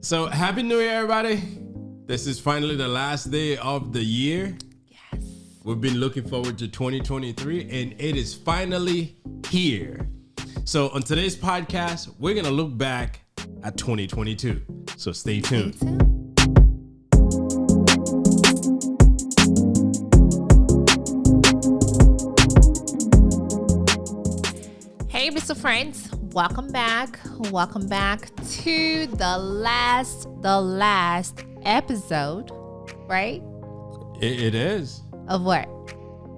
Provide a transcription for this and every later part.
So happy New Year, everybody. This is finally the last day of the year. Yes. We've been looking forward to 2023 and it is finally here. So on today's podcast, we're going to look back at 2022. So stay tuned. Hey, Mr. Friends. Welcome back to the last episode, right? It is. Of what?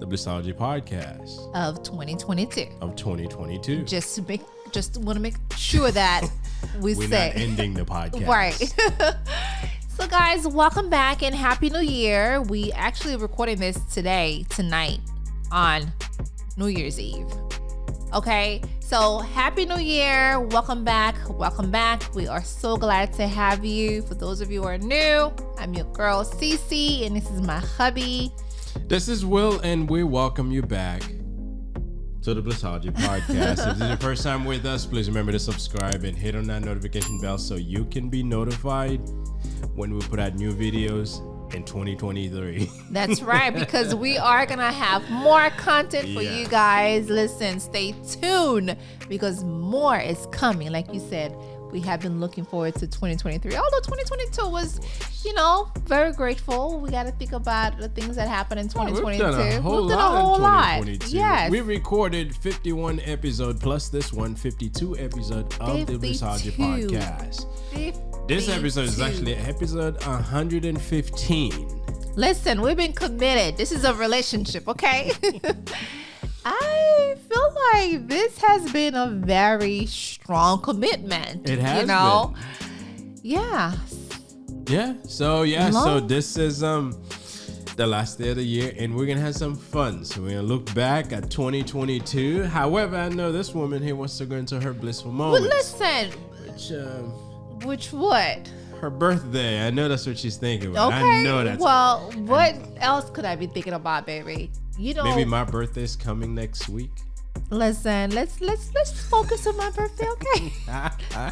The Blissology podcast. Of 2022. Of 2022. Just want to make sure that we're not ending the podcast. Right. So guys, welcome back and Happy New Year. We actually recording this tonight on New Year's Eve. Okay, so Happy New Year. Welcome back. We are so glad to have you. For those of you who are new, I'm your girl, Cece, and this is my hubby. This is Will, and we welcome you back to the Blissology podcast. If this is your first time with us, please remember to subscribe and hit on that notification bell so you can be notified when we put out new videos in 2023. That's right, because we are gonna have more content for you guys. Listen, stay tuned because more is coming. Like you said, we have been looking forward to 2023. Although 2022 was, very grateful. We got to think about the things that happened in 2022. We've done a whole lot. Yes. We recorded 51 episodes plus this one, 52 episodes of the Blissology podcast. This episode is actually episode 115. Listen, we've been committed. This is a relationship, okay? I feel like this has been a very strong commitment. It has been. Yeah. Yeah. So this is the last day of the year and we're gonna have some fun. So we're gonna look back at 2022. However, I know this woman here wants to go into her blissful moments. Well, listen. Which what? Her birthday. I know that's what she's thinking about. Okay. I know that's. Well, what else could I be thinking about, baby? Maybe my birthday's coming next week. Listen, let's focus on my birthday, okay?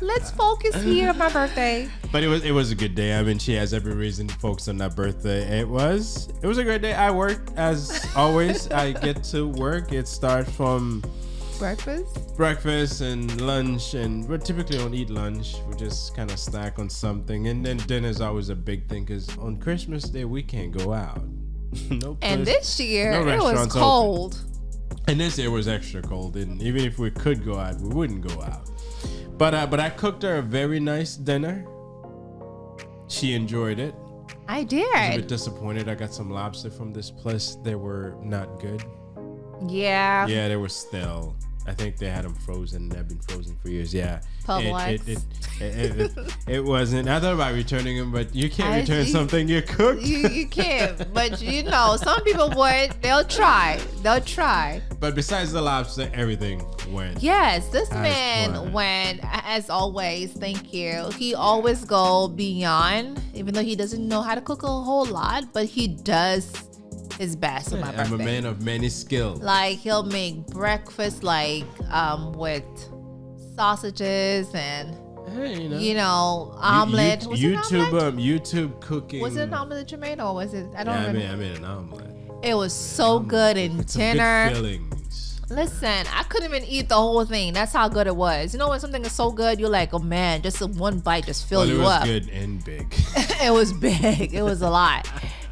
Let's focus here on my birthday. But it was a good day. I mean, she has every reason to focus on that birthday. It was a great day. I worked as always. I get to work. It starts from breakfast and lunch, and we typically don't eat lunch. We just kind of snack on something, and then dinner's always a big thing because on Christmas Day we can't go out. And this year it was cold. Open. And this year was extra cold, and even if we could go out, we wouldn't go out. But I cooked her a very nice dinner. She enjoyed it. I did. I was a bit disappointed. I got some lobster from this place. They were not good. Yeah. Yeah, they were stale. I think they had them frozen. They've been frozen for years. Yeah. It wasn't. I thought about returning them, but you can't return something you cooked. You can't. But some people would. They'll try. But besides the lobster, everything went. Yes, this man went, as always. Thank you. He always go beyond, even though he doesn't know how to cook a whole lot, but he does his best on my birthday. I'm a man of many skills. Like he'll make breakfast with sausages and omelet. YouTube cooking. Was it an omelet that you made, or was it? I don't remember. I made an omelet. It was so good in dinner. Some good fillings. Listen, I couldn't even eat the whole thing. That's how good it was. When something is so good, you're like, oh man, just one bite just fill you up. It was good and big. It was big. It was a lot.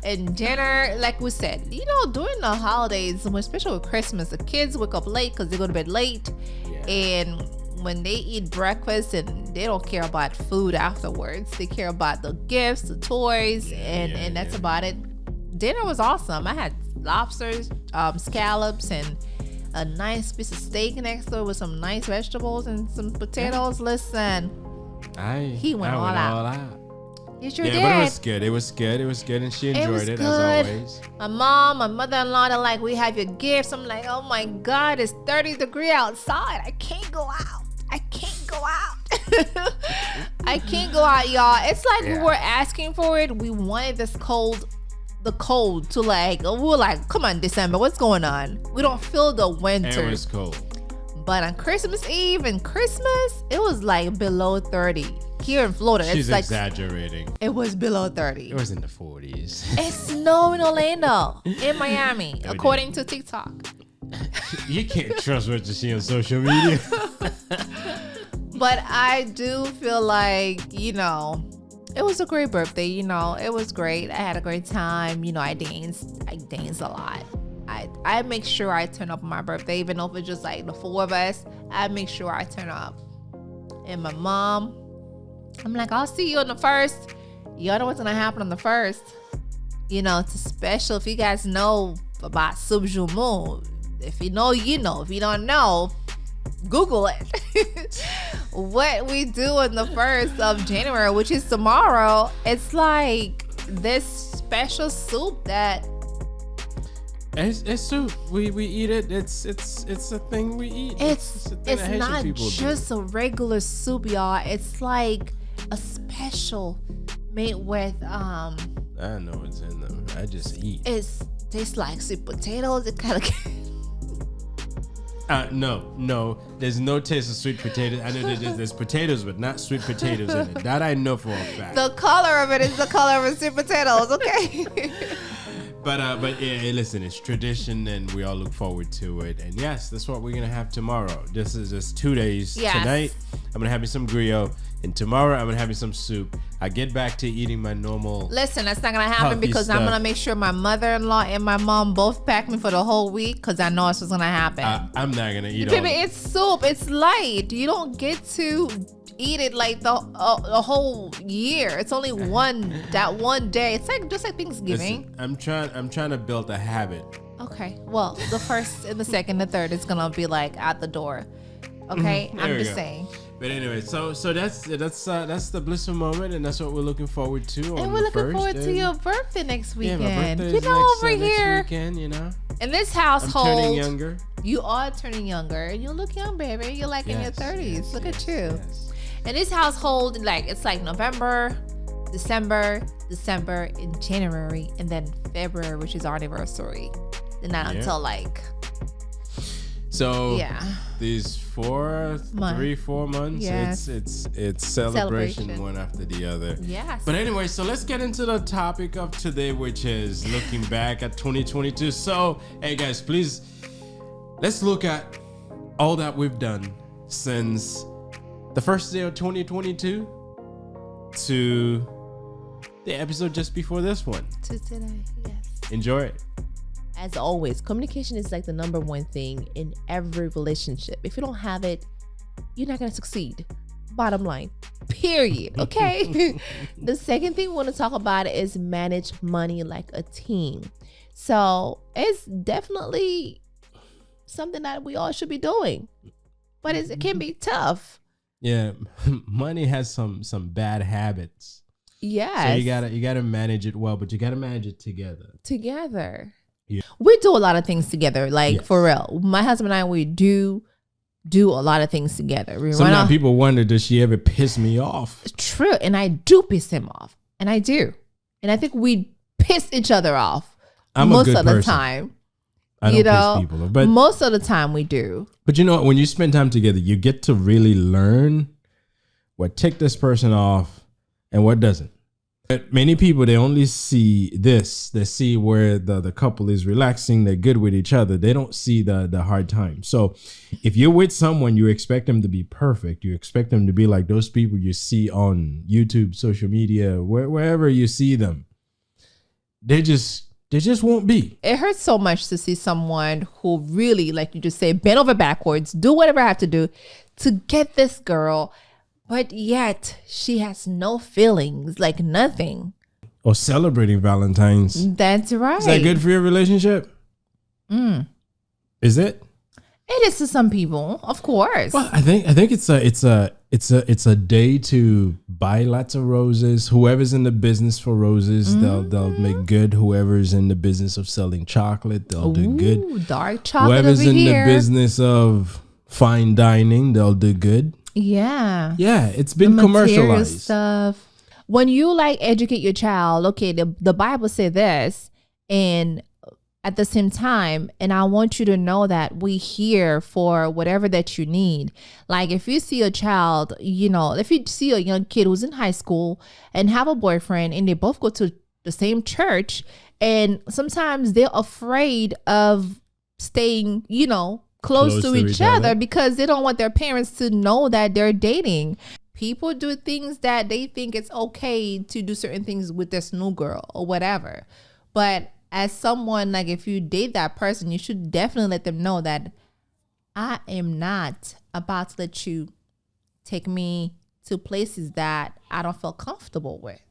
And dinner, like we said, during the holidays, especially with Christmas, the kids wake up late because they go to bed late. Yeah. And when they eat breakfast, and they don't care about food afterwards, they care about the gifts, the toys, and that's about it. Dinner was awesome. I had lobsters, scallops, and a nice piece of steak next to it with some nice vegetables and some potatoes. Listen, he went all out. You sure did. But it was good. It was good, and she enjoyed it as always. My mom, my mother-in-law, they're like, we have your gifts. I'm like, oh my God, it's 30 degrees outside. I can't go out. I can't go out, y'all. It's like we were asking for it. We wanted the cold to we were like, come on, December, what's going on? We don't feel the winter. It was cold. But on Christmas Eve and Christmas, it was like below 30. here in Florida. She's it's like exaggerating. It was below 30. It was in the 40s. It snowed in Orlando, in Miami, according to TikTok. You can't trust what you see on social media. But I do feel like, it was a great birthday. It was great. I had a great time. I danced a lot. I make sure I turn up on my birthday, even though if it's just like the four of us. I make sure I turn up. And my mom, I'm like, I'll see you on the 1st. Y'all know what's gonna happen on the 1st. It's a special. If you guys know about Subjumu, if you know, you know. If you don't know, Google it. What we do on the 1st of January, which is tomorrow, it's like this special soup that it's soup. We eat it. It's a thing we eat. It's not just a regular soup, y'all. It's like a special made with I know what's in them. I just eat. It tastes like sweet potatoes. It kind of no. There's no taste of sweet potatoes. I know there's potatoes, but not sweet potatoes in it. That I know for a fact. The color of it is the color of sweet potatoes. Okay. But yeah, listen, it's tradition, and we all look forward to it. And yes, that's what we're gonna have tomorrow. This is just 2 days. Yes. Tonight, I'm gonna have me some griot, and tomorrow I'm gonna have me some soup. I get back to eating my normal. Listen, that's not gonna happen because stuff. I'm gonna make sure my mother-in-law and my mom both pack me for the whole week because I know it's what's gonna happen. I'm not gonna eat. Baby, it's soup. It's light. You don't get to eat it like the whole year. It's only one day. It's like just like Thanksgiving. Listen, I'm trying to build a habit. Okay. Well, the 1st and the 2nd, the 3rd is gonna be like out the door. Okay. I'm just saying. But anyway, so that's the blissful moment, and that's what we're looking forward to. And we're looking forward to your birthday next weekend. Yeah, my birthday is over here. Next weekend, In this household, I'm turning younger. You are turning younger, and you look young, baby. You're like in your 30s. Look at you. Yes. In this household, it's like November, December, and January, and then February, which is our anniversary. And not until these 4 months, yes. it's celebration one after the other. Yes. But anyway, so let's get into the topic of today, which is looking back at 2022. So, hey guys, please, let's look at all that we've done since the first day of 2022 to the episode just before this one. To today, yes. Enjoy it. As always, communication is like the number one thing in every relationship. If you don't have it, you're not going to succeed. Bottom line, period. Okay. The second thing we want to talk about is manage money like a team. So it's definitely something that we all should be doing, but it can be tough. Yeah. Money has some bad habits. Yeah. So you gotta manage it well, but you gotta manage it together. Yeah. We do a lot of things together, for real. My husband and I, we do a lot of things together. Sometimes people wonder, does she ever piss me off? True, and I do piss him off, and I do, and I think we piss each other off most of the time. I don't piss people off, but most of the time we do. But when you spend time together, you get to really learn what ticked this person off and what doesn't. But many people, they only see this. They see where the couple is relaxing. They're good with each other. They don't see the hard times. So if you're with someone, you expect them to be perfect. You expect them to be like those people you see on YouTube, social media, wherever you see them. They just won't be. It hurts so much to see someone who really, like you just say, bend over backwards, do whatever I have to do to get this girl, but yet she has no feelings, like nothing. Or celebrating Valentine's. That's right. Is that good for your relationship? Is it? It is to some people, of course. Well, I think it's a day to buy lots of roses. Whoever's in the business for roses, they'll make good. Whoever's in the business of selling chocolate, they'll do good. Dark chocolate. Whoever's over in here. the business of fine dining, they'll do good. Yeah. Yeah, it's been commercialized. Stuff. When you educate your child, okay, the Bible said this, and at the same time, and I want you to know that we here for whatever that you need. Like if you see a child, if you see a young kid who's in high school and have a boyfriend and they both go to the same church, and sometimes they're afraid of staying, close to each other because they don't want their parents to know that they're dating. People do things that they think it's okay to do certain things with this new girl or whatever. But as someone, like if you date that person, you should definitely let them know that I am not about to let you take me to places that I don't feel comfortable with.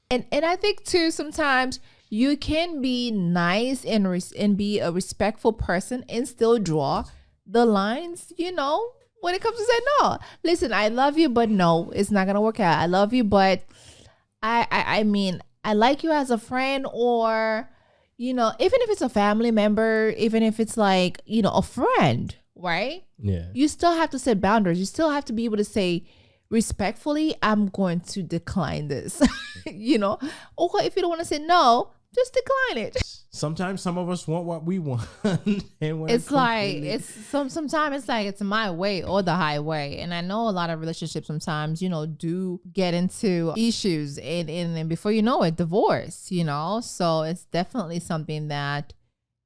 And I think too, sometimes you can be nice and be a respectful person and still draw the lines, when it comes to saying no. Listen, I love you, but no, it's not going to work out. I love you, but I mean, I like you as a friend, or, even if it's a family member, even if it's like, a friend, right? Yeah. You still have to set boundaries. You still have to be able to say, respectfully, I'm going to decline this, or if you don't want to say no, just decline it. Sometimes some of us want what we want. And it's like, sometimes it's like, it's my way or the highway. And I know a lot of relationships sometimes, do get into issues and before you know it, divorce, So it's definitely something that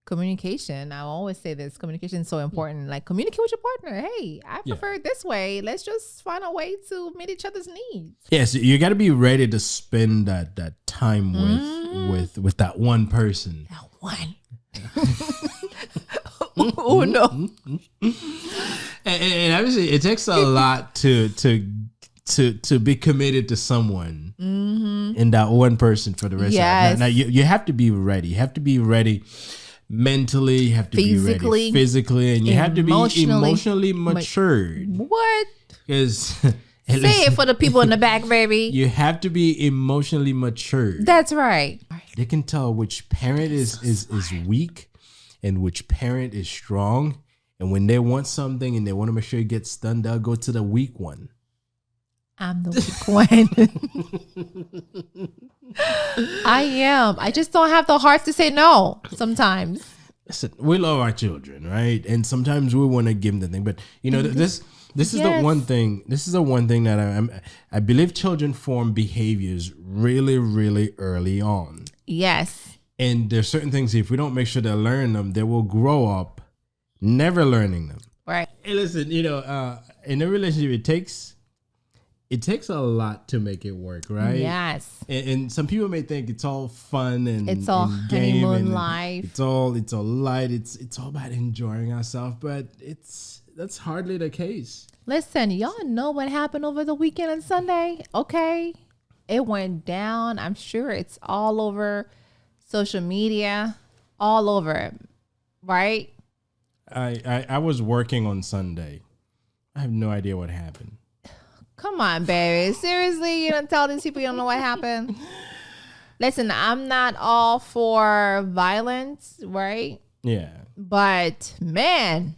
communication, I always say this, communication is so important. Like communicate with your partner. Hey, I prefer it this way. Let's just find a way to meet each other's needs. Yes, you got to be ready to spend that time with that one person. That one. Oh no. And obviously it takes a lot to be committed to someone in that one person for the rest of life. Now you have to be ready. You have to be ready mentally, you have to be ready physically, and you have to be emotionally matured. What? Because say it for the people in the back, baby. You have to be emotionally matured. That's right. They can tell which parent is weak and which parent is strong. And when they want something and they want to make sure it gets done, they'll go to the weak one. I'm the weak one. I am. I just don't have the heart to say no sometimes. Listen, we love our children, right? And sometimes we want to give them the thing. But, this is the one thing. This is the one thing that I believe children form behaviors really, really early on. Yes. And there's certain things, if we don't make sure they learn them, they will grow up never learning them. Right. Hey, listen, in a relationship, it takes a lot to make it work, right? Yes. And some people may think it's all fun and it's all honeymoon life. It's all light. It's all about enjoying ourselves, but that's hardly the case. Listen, y'all know what happened over the weekend on Sunday, okay? It went down. I'm sure it's all over social media, all over, right? I was working on Sunday. I have no idea what happened. Come on, baby. Seriously, you don't tell these people you don't know what happened? Listen, I'm not all for violence, right? Yeah. But, man.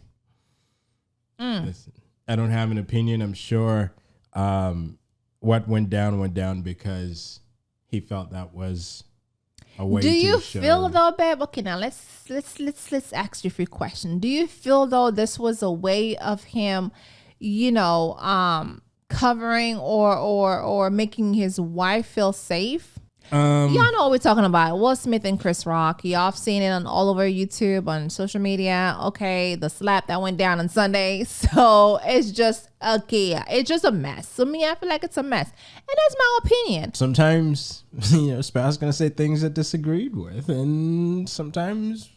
Listen, I don't have an opinion. I'm sure what went down because he felt that was a way to show. Do you feel though, babe? Okay, now let's ask you a few questions. Do you feel though this was a way of him, covering or making his wife feel safe? Y'all know what we're talking about. Will Smith and Chris Rock. Y'all have seen it on all over YouTube, on social media. Okay, the slap that went down on Sunday. So it's just it's just a mess. So me, I feel like it's a mess, and that's my opinion. Sometimes spouse gonna say things that disagreed with, and sometimes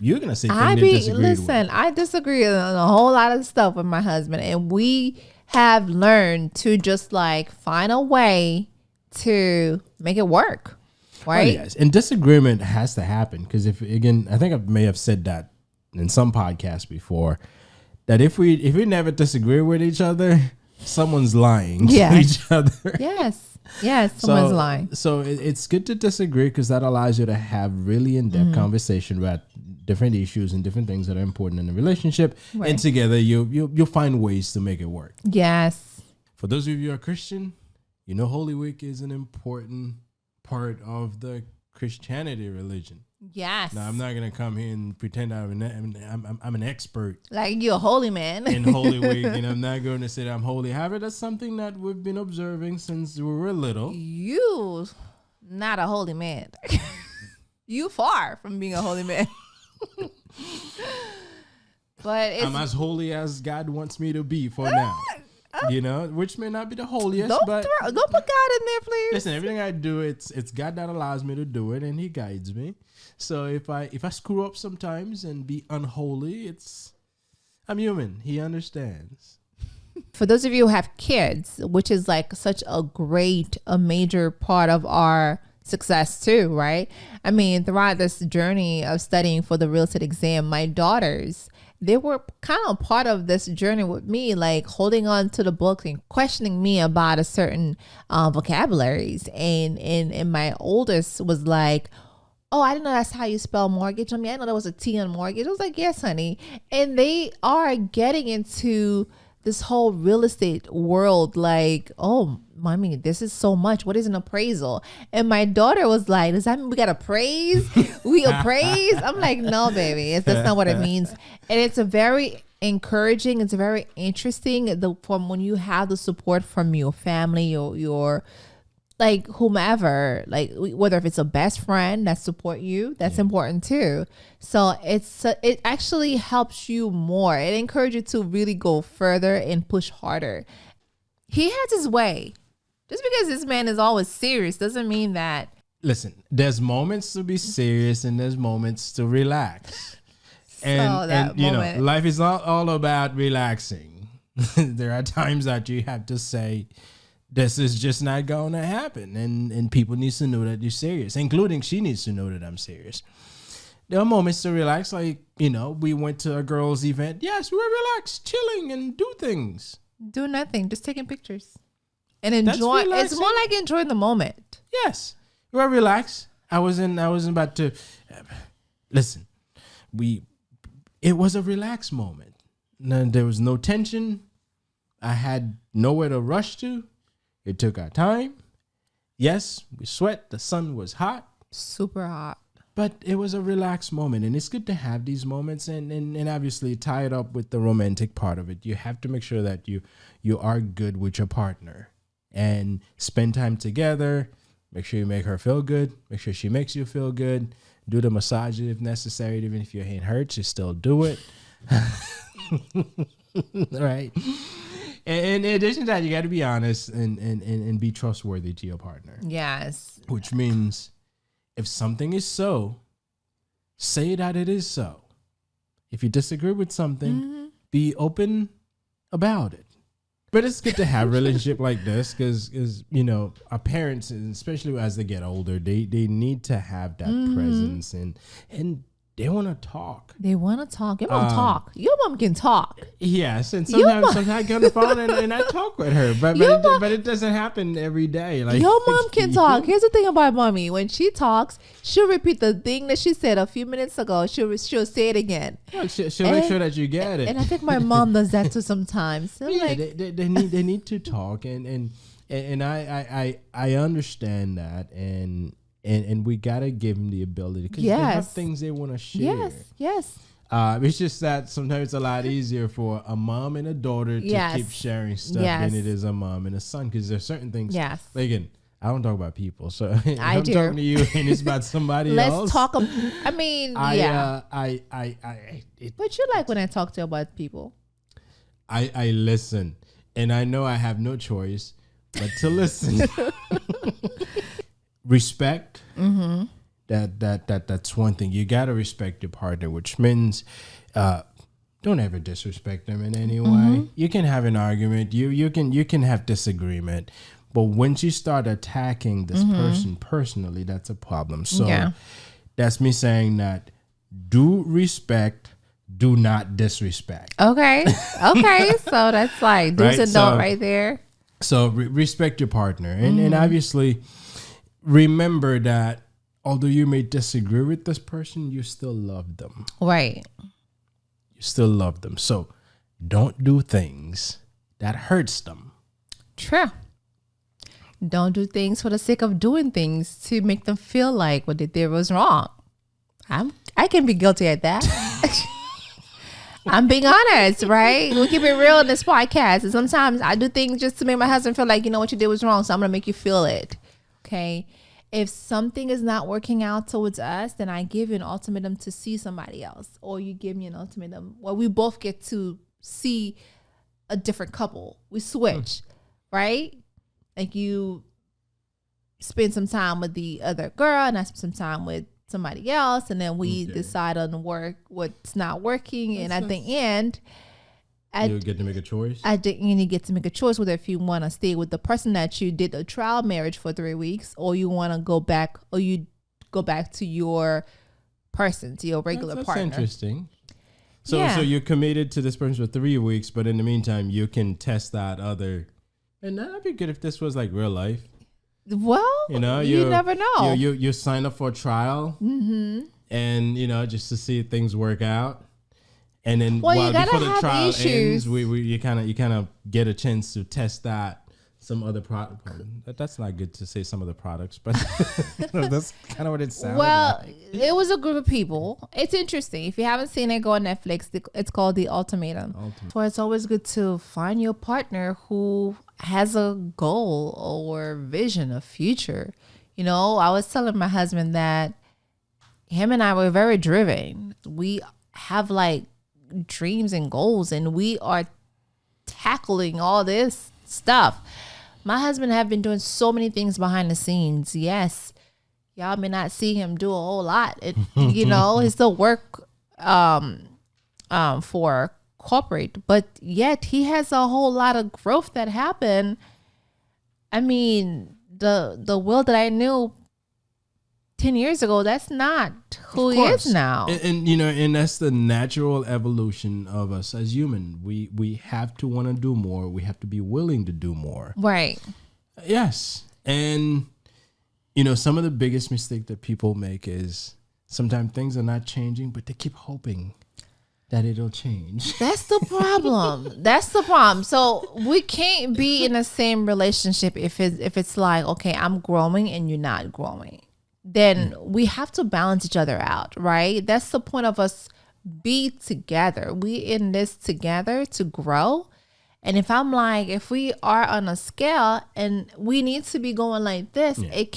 you're gonna say things that disagreed with. Listen, I disagree on a whole lot of stuff with my husband, and we have learned to just find a way to make it work, right? Oh, yes, and disagreement has to happen because I think I may have said that in some podcasts before, that if we never disagree with each other, someone's lying to each other. Yes, someone's lying. So it's good to disagree because that allows you to have really in-depth conversation about different issues and different things that are important in a relationship, right. And together you'll find ways to make it work. Yes. For those of you who are Christian, Holy Week is an important part of the Christianity religion. Yes. Now, I'm not going to come here and pretend I'm an expert. Like you're a holy man. In Holy Week, and I'm not going to say that I'm holy. However, that's something that we've been observing since we were little. You, not a holy man. You far from being a holy man. But I'm as holy as God wants me to be for now. You know, which may not be the holiest, don't but put God in there, please. listen, everything I do, it's God that allows me to do it, and He guides me. So if I screw up sometimes and be unholy, I'm human. He understands. For those of you who have kids, which is like such a major part of our success too, right? I mean, throughout this journey of studying for the real estate exam, my daughters, they were kind of part of this journey with me, like holding on to the books and questioning me about a certain vocabularies. And my oldest was like, oh, I didn't know that's how you spell mortgage. I mean, I know there was a T on mortgage. I was like, yes, honey. And they are getting into this whole real estate world, like, oh, mommy, this is so much. What is an appraisal? And my daughter was like, does that mean we got to appraise? We appraise? I'm like, no, baby, that's not what it means. And it's a very encouraging, it's very interesting from when you have the support from your family or your like whomever, like whether if it's a best friend that support you, that's important too. So it actually helps you more. It encourages you to really go further and push harder. He has his way. Just because this man is always serious doesn't mean that. Listen, there's moments to be serious and there's moments to relax. And you know, life is not all about relaxing. There are times that you have to say, this is just not going to happen. And people need to know that you're serious, including she needs to know that I'm serious. There are moments to relax. Like, you know, we went to a girls' event. Yes, we were relaxed, chilling and do things. Do nothing, just taking pictures. And enjoy. It's more like enjoying the moment. Yes. We were relaxed. I wasn't about to listen. It was a relaxed moment. There was no tension. I had nowhere to rush to. It took our time. Yes, we sweat. The sun was hot. Super hot. But it was a relaxed moment. And it's good to have these moments and obviously tie it up with the romantic part of it. You have to make sure that you are good with your partner and spend time together. Make sure you make her feel good. Make sure she makes you feel good. Do the massage if necessary. Even if your hand hurts, you still do it. Right. And in addition to that, you got to be honest and be trustworthy to your partner. Yes. Which means if something is so, say that it is so. If you disagree with something, be open about it. But it's good to have a relationship like this because, you know, our parents, especially as they get older, they need to have that presence and they want to talk. They want to talk. Your mom talk. Your mom can talk. Yes, and sometimes I get on the phone and I talk with her, but it doesn't happen every day. Like your mom can talk. Here's the thing about mommy: when she talks, she'll repeat the thing that she said a few minutes ago. She'll say it again. Well, she'll make sure that you get it. And I think my mom does that too sometimes. So yeah, like, they need to talk, and I understand that and we gotta give them the ability because they have things they want to share. Yes. It's just that sometimes it's a lot easier for a mom and a daughter to keep sharing stuff than it is a mom and a son because there's certain things. Yes. Like, again, I don't talk about people, so I'm talking to you and it's about somebody else. Let's talk. I mean, but you like when I talk to you about people. I listen, and I know I have no choice but to listen. Respect. That's one thing. You gotta respect your partner, which means don't ever disrespect them in any way. You can have an argument. You can have disagreement, but once you start attacking this person personally, that's a problem. So that's me saying that do respect, do not disrespect. Okay. So that's like do's and don't right there. So respect your partner, and obviously remember that although you may disagree with this person, you still love them. Right. You still love them. So don't do things that hurts them. True. Don't do things for the sake of doing things to make them feel like what they did was wrong. I can be guilty at that. I'm being honest, right? We'll keep it real in this podcast. And sometimes I do things just to make my husband feel like, you know, what you did was wrong. So I'm going to make you feel it. Okay. If something is not working out towards us, then I give you an ultimatum to see somebody else. Or you give me an ultimatum where we both get to see a different couple. We switch, right? Like you spend some time with the other girl and I spend some time with somebody else, and then we decide on what's not working. And at the end, you get to make a choice. At the end, you get to make a choice whether if you want to stay with the person that you did a trial marriage for 3 weeks, or you want to go back, or you go back to your person, to your regular partner. That's interesting. So you're committed to this person for 3 weeks, but in the meantime, you can test that other. And that'd be good if this was like real life. Well, you know, you never know. You sign up for a trial, and you know, just to see if things work out, and then before the trial ends, you kind of get a chance to test that some other product. That's not good to say some of the products, but that's kind of what it sounded like. It was a group of people. It's interesting. If you haven't seen it, go on Netflix. It's called The Ultimatum. So it's always good to find your partner who has a goal or vision, a future. You know, I was telling my husband that him and I were very driven. We have like dreams and goals, and we are tackling all this stuff. My husband have been doing so many things behind the scenes. Yes, y'all may not see him do a whole lot. You know, he still work for corporate, but yet he has a whole lot of growth that happened. I mean, the Will that I knew 10 years ago, that's not who he is now. And you know, and that's the natural evolution of us as human. We have to want to do more. We have to be willing to do more. Right. Yes. And you know, some of the biggest mistake that people make is sometimes things are not changing, but they keep hoping that it'll change. That's the problem. That's the problem. So we can't be in the same relationship if it's like, okay, I'm growing and you're not growing. Then we have to balance each other out, right? That's the point of us be together. We in this together to grow. And if we are on a scale and we need to be going like this, it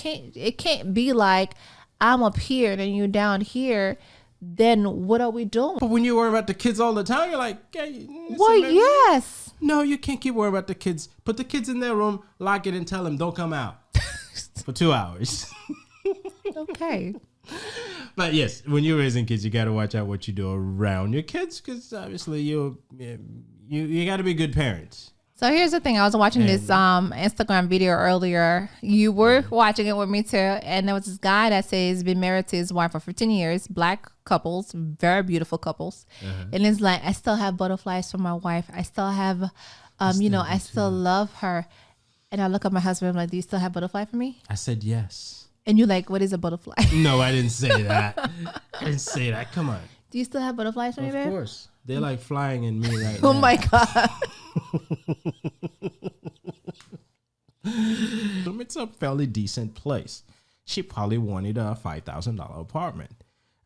can't be like I'm up here and you're down here. Then what are we doing? But when you worry about the kids all the time, you're like, hey, yes. No, you can't keep worrying about the kids. Put the kids in their room, lock it, and tell them don't come out for 2 hours. Okay. But yes, when you're raising kids, you got to watch out what you do around your kids, because obviously you got to be good parents. So here's the thing. I was watching this Instagram video earlier. You were watching it with me too. And there was this guy that says he's been married to his wife for 15 years. Black couples, very beautiful couples. And it's like, I still have butterflies for my wife. I still have, I still love her. And I look at my husband, I'm like, do you still have butterfly for me? I said yes. And you're like, what is a butterfly? No, I didn't say that. I didn't say that. Come on. Do you still have butterflies for me, babe? Of course. They're like flying in me right now. Oh my God. It's a fairly decent place. She probably wanted a $5,000 apartment.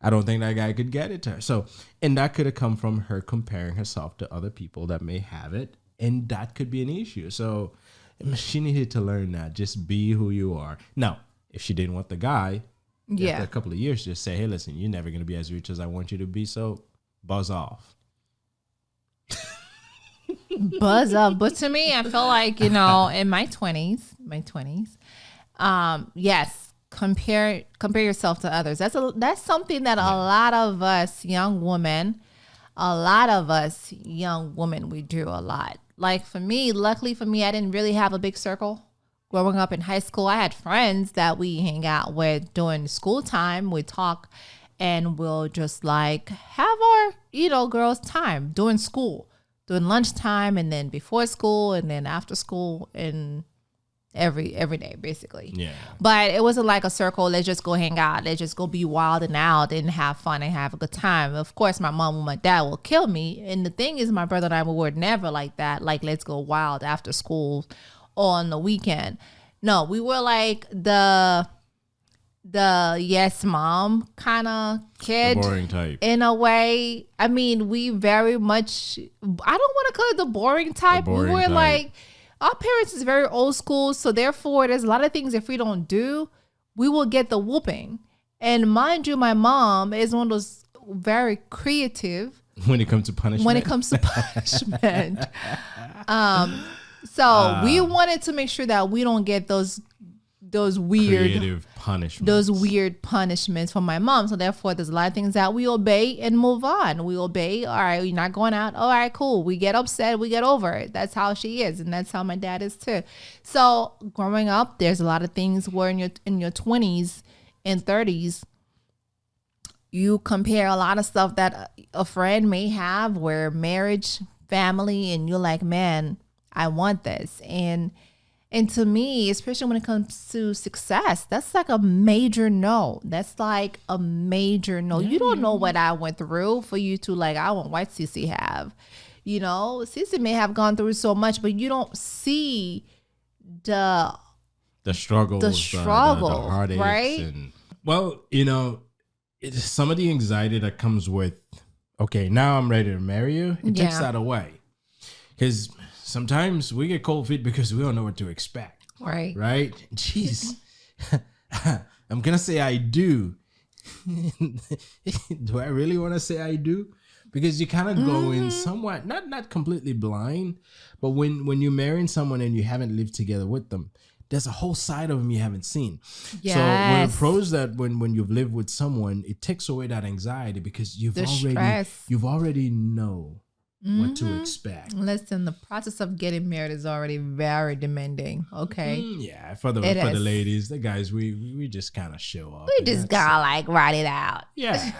I don't think that guy could get it to her. So, and that could have come from her comparing herself to other people that may have it. And that could be an issue. So she needed to learn that. Just be who you are. Now, if she didn't want the guy, after a couple of years, just say, hey, listen, you're never going to be as rich as I want you to be. So buzz off. Buzz up. But to me, I feel like, in my 20s, yes, compare yourself to others. That's something that a lot of us young women, we do a lot. Like for me, luckily for me, I didn't really have a big circle. Growing up in high school, I had friends that we hang out with during school time. We talk and we'll just like have our, girls' time during school, during lunchtime, and then before school, and then after school, and every day basically. Yeah. But it wasn't like a circle. Let's just go hang out. Let's just go be wild and out and have fun and have a good time. Of course, my mom and my dad will kill me. And the thing is, my brother and I were never like that. Like, let's go wild after school on the weekend. No, we were like the yes mom kind of kid. The boring type. In a way. I mean, we very much, I don't want to call it the boring type. We were like, our parents is very old school. So therefore, there's a lot of things if we don't do, we will get the whooping. And mind you, my mom is one of those very creative. When it comes to punishment. So we wanted to make sure that we don't get those weird creative punishments. Those weird punishments from my mom. So therefore, there's a lot of things that we obey and move on. We obey. All right, you're not going out. All right, cool. We get upset. We get over it. That's how she is, and that's how my dad is too. So growing up, there's a lot of things where in your 20s and 30s, you compare a lot of stuff that a friend may have, where marriage, family, and you're like, man, I want this. And to me, especially when it comes to success, that's like a major no. That's like a major no. You don't know what I went through for you to like, I want what Cece have. You know, Cece may have gone through so much, but you don't see the struggle, the heartaches, right? And, well, you know, it's some of the anxiety that comes with, okay, now I'm ready to marry you. It takes that away. Because sometimes we get cold feet because we don't know what to expect. Right. Right? Jeez. I'm going to say I do. Do I really want to say I do? Because you kind of go in somewhat, not completely blind, but when you're marrying someone and you haven't lived together with them, there's a whole side of them you haven't seen. Yes. So one of the pros that when you've lived with someone, it takes away that anxiety because you've already know what to expect. Listen, the process of getting married is already very demanding. Okay. Yeah, for the ladies, the guys, we just kind of show up. We just gotta like write it out. Yeah.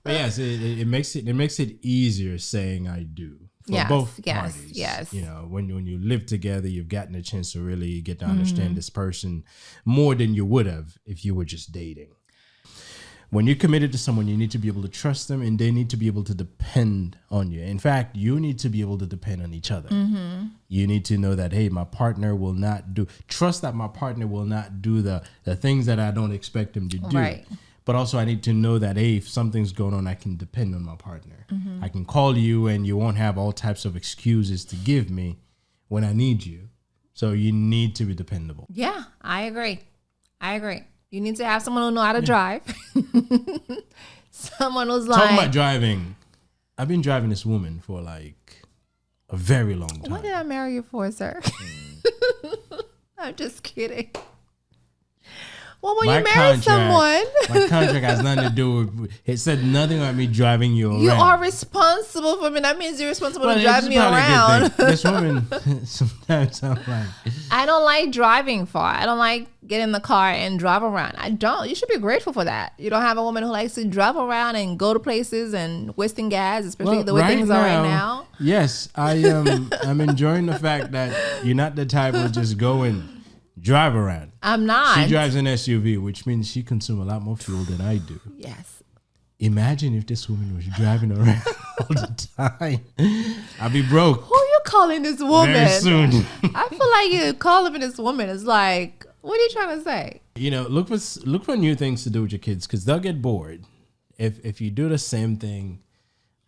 But yes, it makes it easier saying I do for both parties. Yes. You know, when you live together, you've gotten a chance to really get to understand this person more than you would have if you were just dating. When you're committed to someone, you need to be able to trust them, and they need to be able to depend on you. In fact, you need to be able to depend on each other. Mm-hmm. You need to know that, hey, my partner will not trust that my partner will not do the things that I don't expect him to do. Right. But also I need to know that, hey, if something's going on, I can depend on my partner. Mm-hmm. I can call you and you won't have all types of excuses to give me when I need you. So you need to be dependable. Yeah, I agree. You need to have someone who knows how to drive. Someone who's like... Talking about driving, I've been driving this woman for like a very long time. What did I marry you for, sir? I'm just kidding. Well, when you marry someone... My contract has nothing to do with... It said nothing about me driving you around. You are responsible for me. That means you're responsible to drive me around. This woman, sometimes I'm like... I don't like driving far. I don't like getting in the car and drive around. I don't. You should be grateful for that. You don't have a woman who likes to drive around and go to places and wasting gas, especially the way things are right now. Yes, I'm enjoying the fact that you're not the type of just go and drive around. I'm not. She drives an SUV, which means she consumes a lot more fuel than I do. Yes. Imagine if this woman was driving around all the time. I'd be broke. Who are you calling this woman? Very soon. I feel like you calling this woman is like, what are you trying to say? You know, look for new things to do with your kids because they'll get bored if you do the same thing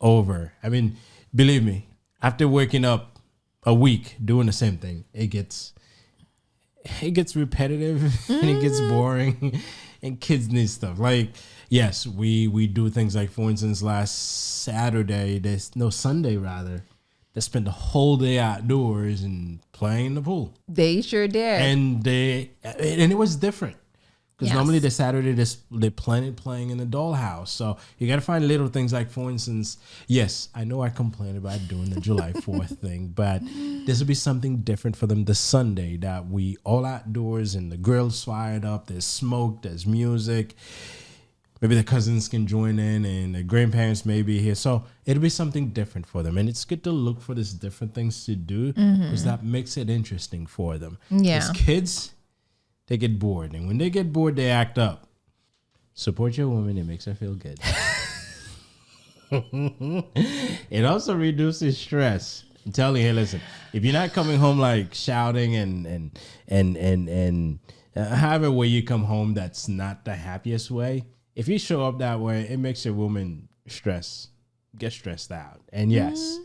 over. I mean, believe me, after waking up a week doing the same thing, it gets repetitive and it gets boring, and kids need stuff. Like, yes, we do things like, for instance, last Sunday rather, they spent the whole day outdoors and playing in the pool. They sure did. And it was different. Because normally the Saturday they playing in the dollhouse. So you got to find little things like, for instance, yes, I know I complained about doing the July 4th thing, but this will be something different for them this Sunday, that we all outdoors and the grill's fired up, there's smoke, there's music. Maybe the cousins can join in and the grandparents may be here. So it'll be something different for them. And it's good to look for these different things to do because that makes it interesting for them. Yeah. As kids, they get bored. And when they get bored, they act up. Support your woman. It makes her feel good. It also reduces stress. I'm telling you, hey, listen, if you're not coming home like shouting and however way you come home, that's not the happiest way. If you show up that way, it makes your woman get stressed out. And yes,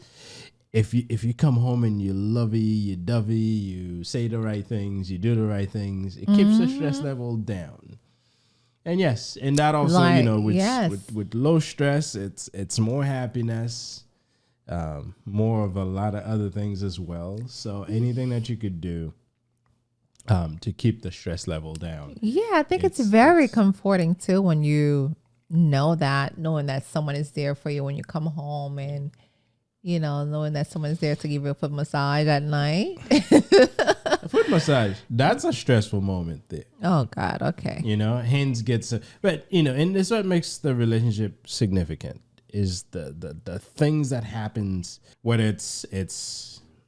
if you come home and you're lovey, you're dovey, you say the right things, you do the right things, it keeps the stress level down. And yes, and that also, with low stress, it's more happiness, more of a lot of other things as well. So anything that you could do to keep the stress level down. Yeah, I think it's very comforting too when you knowing that someone is there for you when you come home, and knowing that someone's there to give you a foot massage at night. A foot massage, that's a stressful moment there. Oh God, okay. Hands gets, but and this is what makes the relationship significant is the things that happens, whether it's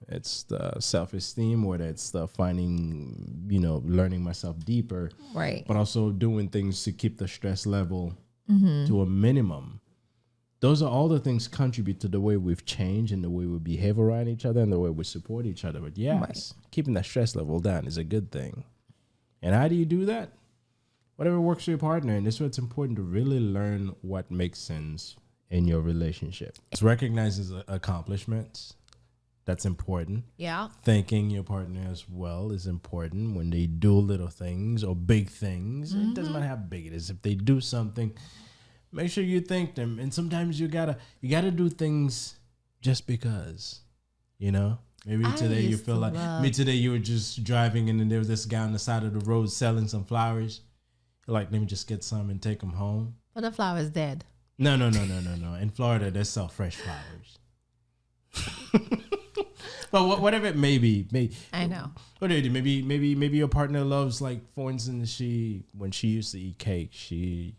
the self-esteem, whether it's the finding, learning myself deeper, right? But also doing things to keep the stress level to a minimum. Those are all the things contribute to the way we've changed and the way we behave around each other and the way we support each other. But yes, keeping that stress level down is a good thing. And how do you do that? Whatever works for your partner. And this is what's important to really learn what makes sense in your relationship. It's recognizes accomplishments. That's important. Yeah. Thanking your partner as well is important when they do little things or big things. It doesn't matter how big it is. If they do something, make sure you thank them. And sometimes you gotta do things just because, Maybe today you feel like today you were just driving and then there was this guy on the side of the road selling some flowers. You're like, let me just get some and take them home. But the flower's dead. No. In Florida, they sell fresh flowers. But whatever it may be, I know. What do you do? Maybe your partner loves, like, for instance, when she used to eat cake, she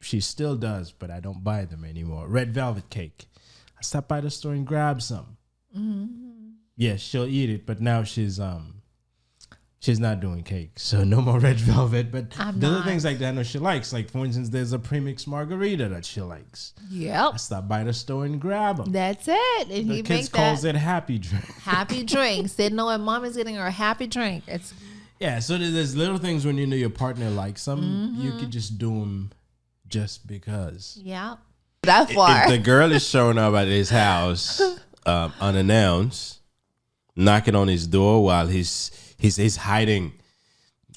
still does, but I don't buy them anymore. Red velvet cake. I stop by the store and grab some. Yes, she'll eat it, but now she's not doing cake, so no more red velvet. But the other things like that I know she likes. Like, for instance, there's a premix margarita that she likes. Yep. I stop by the store and grab them. That's it. And the kids calls it happy drink. Happy drinks. They know when mom is getting her a happy drink. So there's little things when you know your partner likes them. You could just do them just because. Yeah. That far. If the girl is showing up at his house unannounced, knocking on his door while he's hiding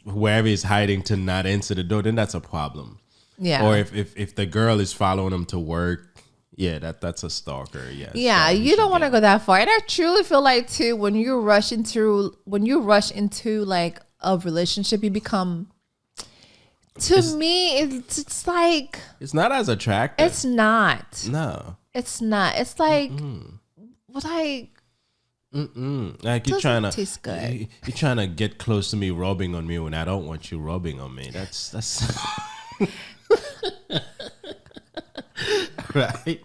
wherever he's hiding to not answer the door, then that's a problem. Yeah. Or if the girl is following him to work, that's a stalker. Yes. Yeah, you don't want to go that far. And I truly feel like too, when you rush into like a relationship, you become. Me, it's like it's not as attractive. It's not. No. It's not. It's like like you're trying to taste good. You're trying to get close to me, rubbing on me when I don't want you rubbing on me. That's right.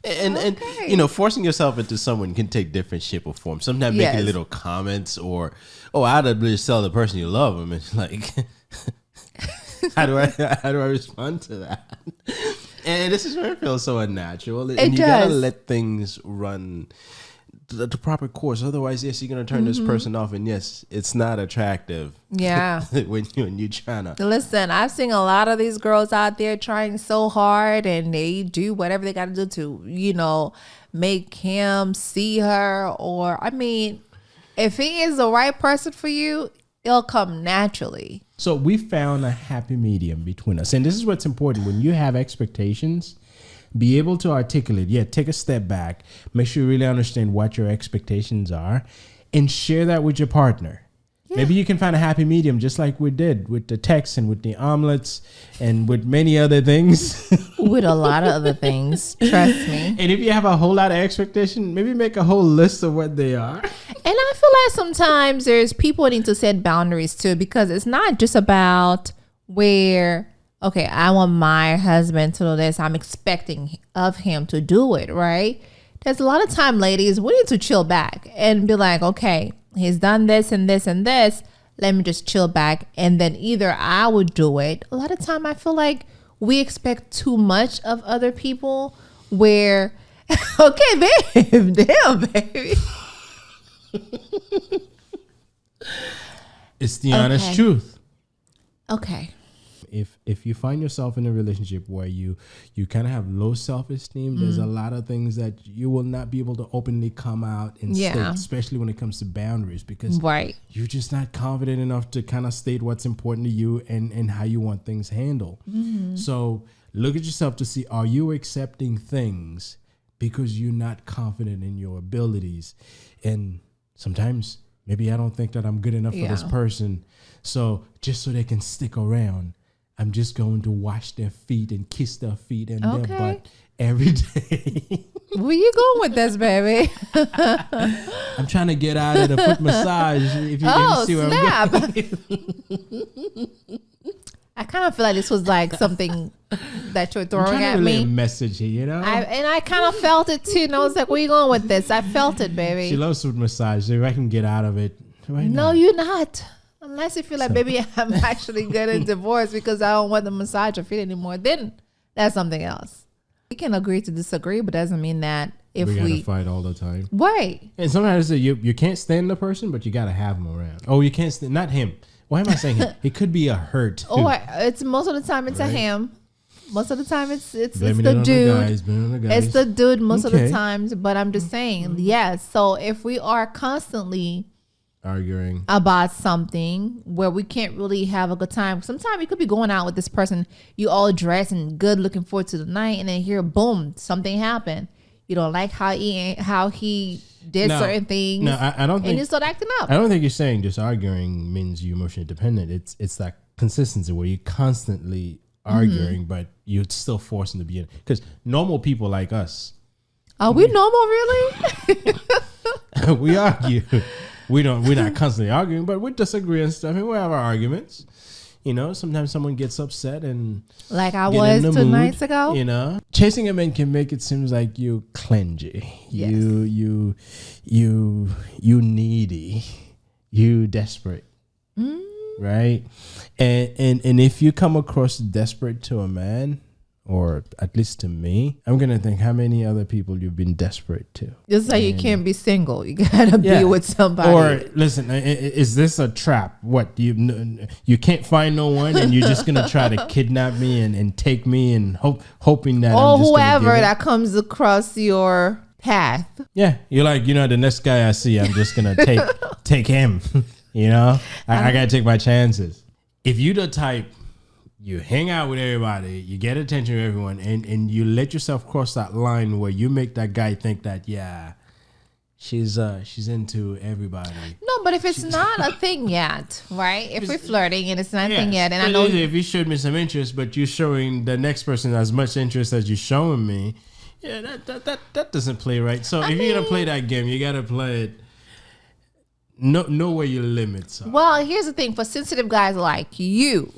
And forcing yourself into someone can take different shape or form. Sometimes making little comments or I'd just tell the person you love them. It's like how do I respond to that? And this is where it feels so unnatural. And you gotta let things run the proper course. Otherwise, yes, you're gonna turn this person off, and yes, it's not attractive. Yeah. when you're trying to listen. I've seen a lot of these girls out there trying so hard, and they do whatever they got to do to, make him see her. Or if he is the right person for you, it'll come naturally. So we found a happy medium between us, and this is what's important when you have expectations. Be able to articulate, take a step back, make sure you really understand what your expectations are, and share that with your partner. Yeah. Maybe you can find a happy medium, just like we did with the text and with the omelets and with many other things. With a lot of other things, trust me. And if you have a whole lot of expectation, maybe make a whole list of what they are. And I feel like sometimes there's people need to set boundaries too, because it's not just about where, okay, I want my husband to do this. I'm expecting of him to do it, right? There's a lot of time, ladies, we need to chill back and be like, okay, he's done this and this and this. Let me just chill back. And then either I would do it. A lot of time I feel like we expect too much of other people where, okay, babe, damn, baby. It's the honest truth. Okay. If you find yourself in a relationship where you kind of have low self-esteem, there's a lot of things that you will not be able to openly come out and state, especially when it comes to boundaries, because you're just not confident enough to kind of state what's important to you and how you want things handled. So look at yourself to see, are you accepting things because you're not confident in your abilities? And sometimes maybe I don't think that I'm good enough for this person. So just so they can stick around, I'm just going to wash their feet and kiss their feet and their butt every day. Where you going with this, baby? I'm trying to get out of the foot massage. If you see where I'm going. I kind of feel like this was like something that you're throwing at me. A message here, you know? I kind of felt it too. And I was like, where you going with this? I felt it, baby. She loves foot massage. So if I can get out of it right now. No, you're not. Unless you feel like, baby, I'm actually getting divorced because I don't want the massage your feet anymore. Then that's something else. We can agree to disagree, but doesn't mean that if we gotta fight all the time. Right. And sometimes you can't stand the person, but you gotta have him around. Oh, you can't stand, not him. Why am I saying him? It could be a hurt. Or it's most of the time it's a him. Most of the time it's the dude. It's the dude most of the times. But I'm just saying, yes. So if we are constantly arguing about something where we can't really have a good time, sometimes you could be going out with this person, you all dressed and good, looking forward to the night, and then here, boom, something happened. You don't like how he did certain things. No, I don't think. And you start acting up. I don't think you're saying just arguing means you're emotionally dependent. It's that consistency where you're constantly arguing, but you're still forcing to be in. Because normal people like us. Are we normal, really? We argue. We're not constantly arguing, but we disagree and stuff, and we have our arguments. You know, sometimes someone gets upset and like I was 2 nights ago. You know, chasing a man can make it seem like you clingy, you needy, you desperate, right? And if you come across desperate to a man, or at least to me, I'm gonna think how many other people you've been desperate to. Just like you can't be single, you gotta be with somebody. Or listen, is this a trap? What, you can't find no one, and you're just gonna try to kidnap me and take me and hoping that or whoever that comes across your path. Yeah, you're like, the next guy I see, I'm just gonna take him. You know, I gotta take my chances. If you the type, you hang out with everybody, you get attention from everyone, and you let yourself cross that line where you make that guy think that, she's into everybody. No, but if it's not a thing yet, right? If we're flirting and it's not a thing yet, and I know if you showed me some interest, but you're showing the next person as much interest as you're showing me, that doesn't play right. So if you're gonna play that game, you gotta play it. Know where your limits are. Well, here's the thing: for sensitive guys like you.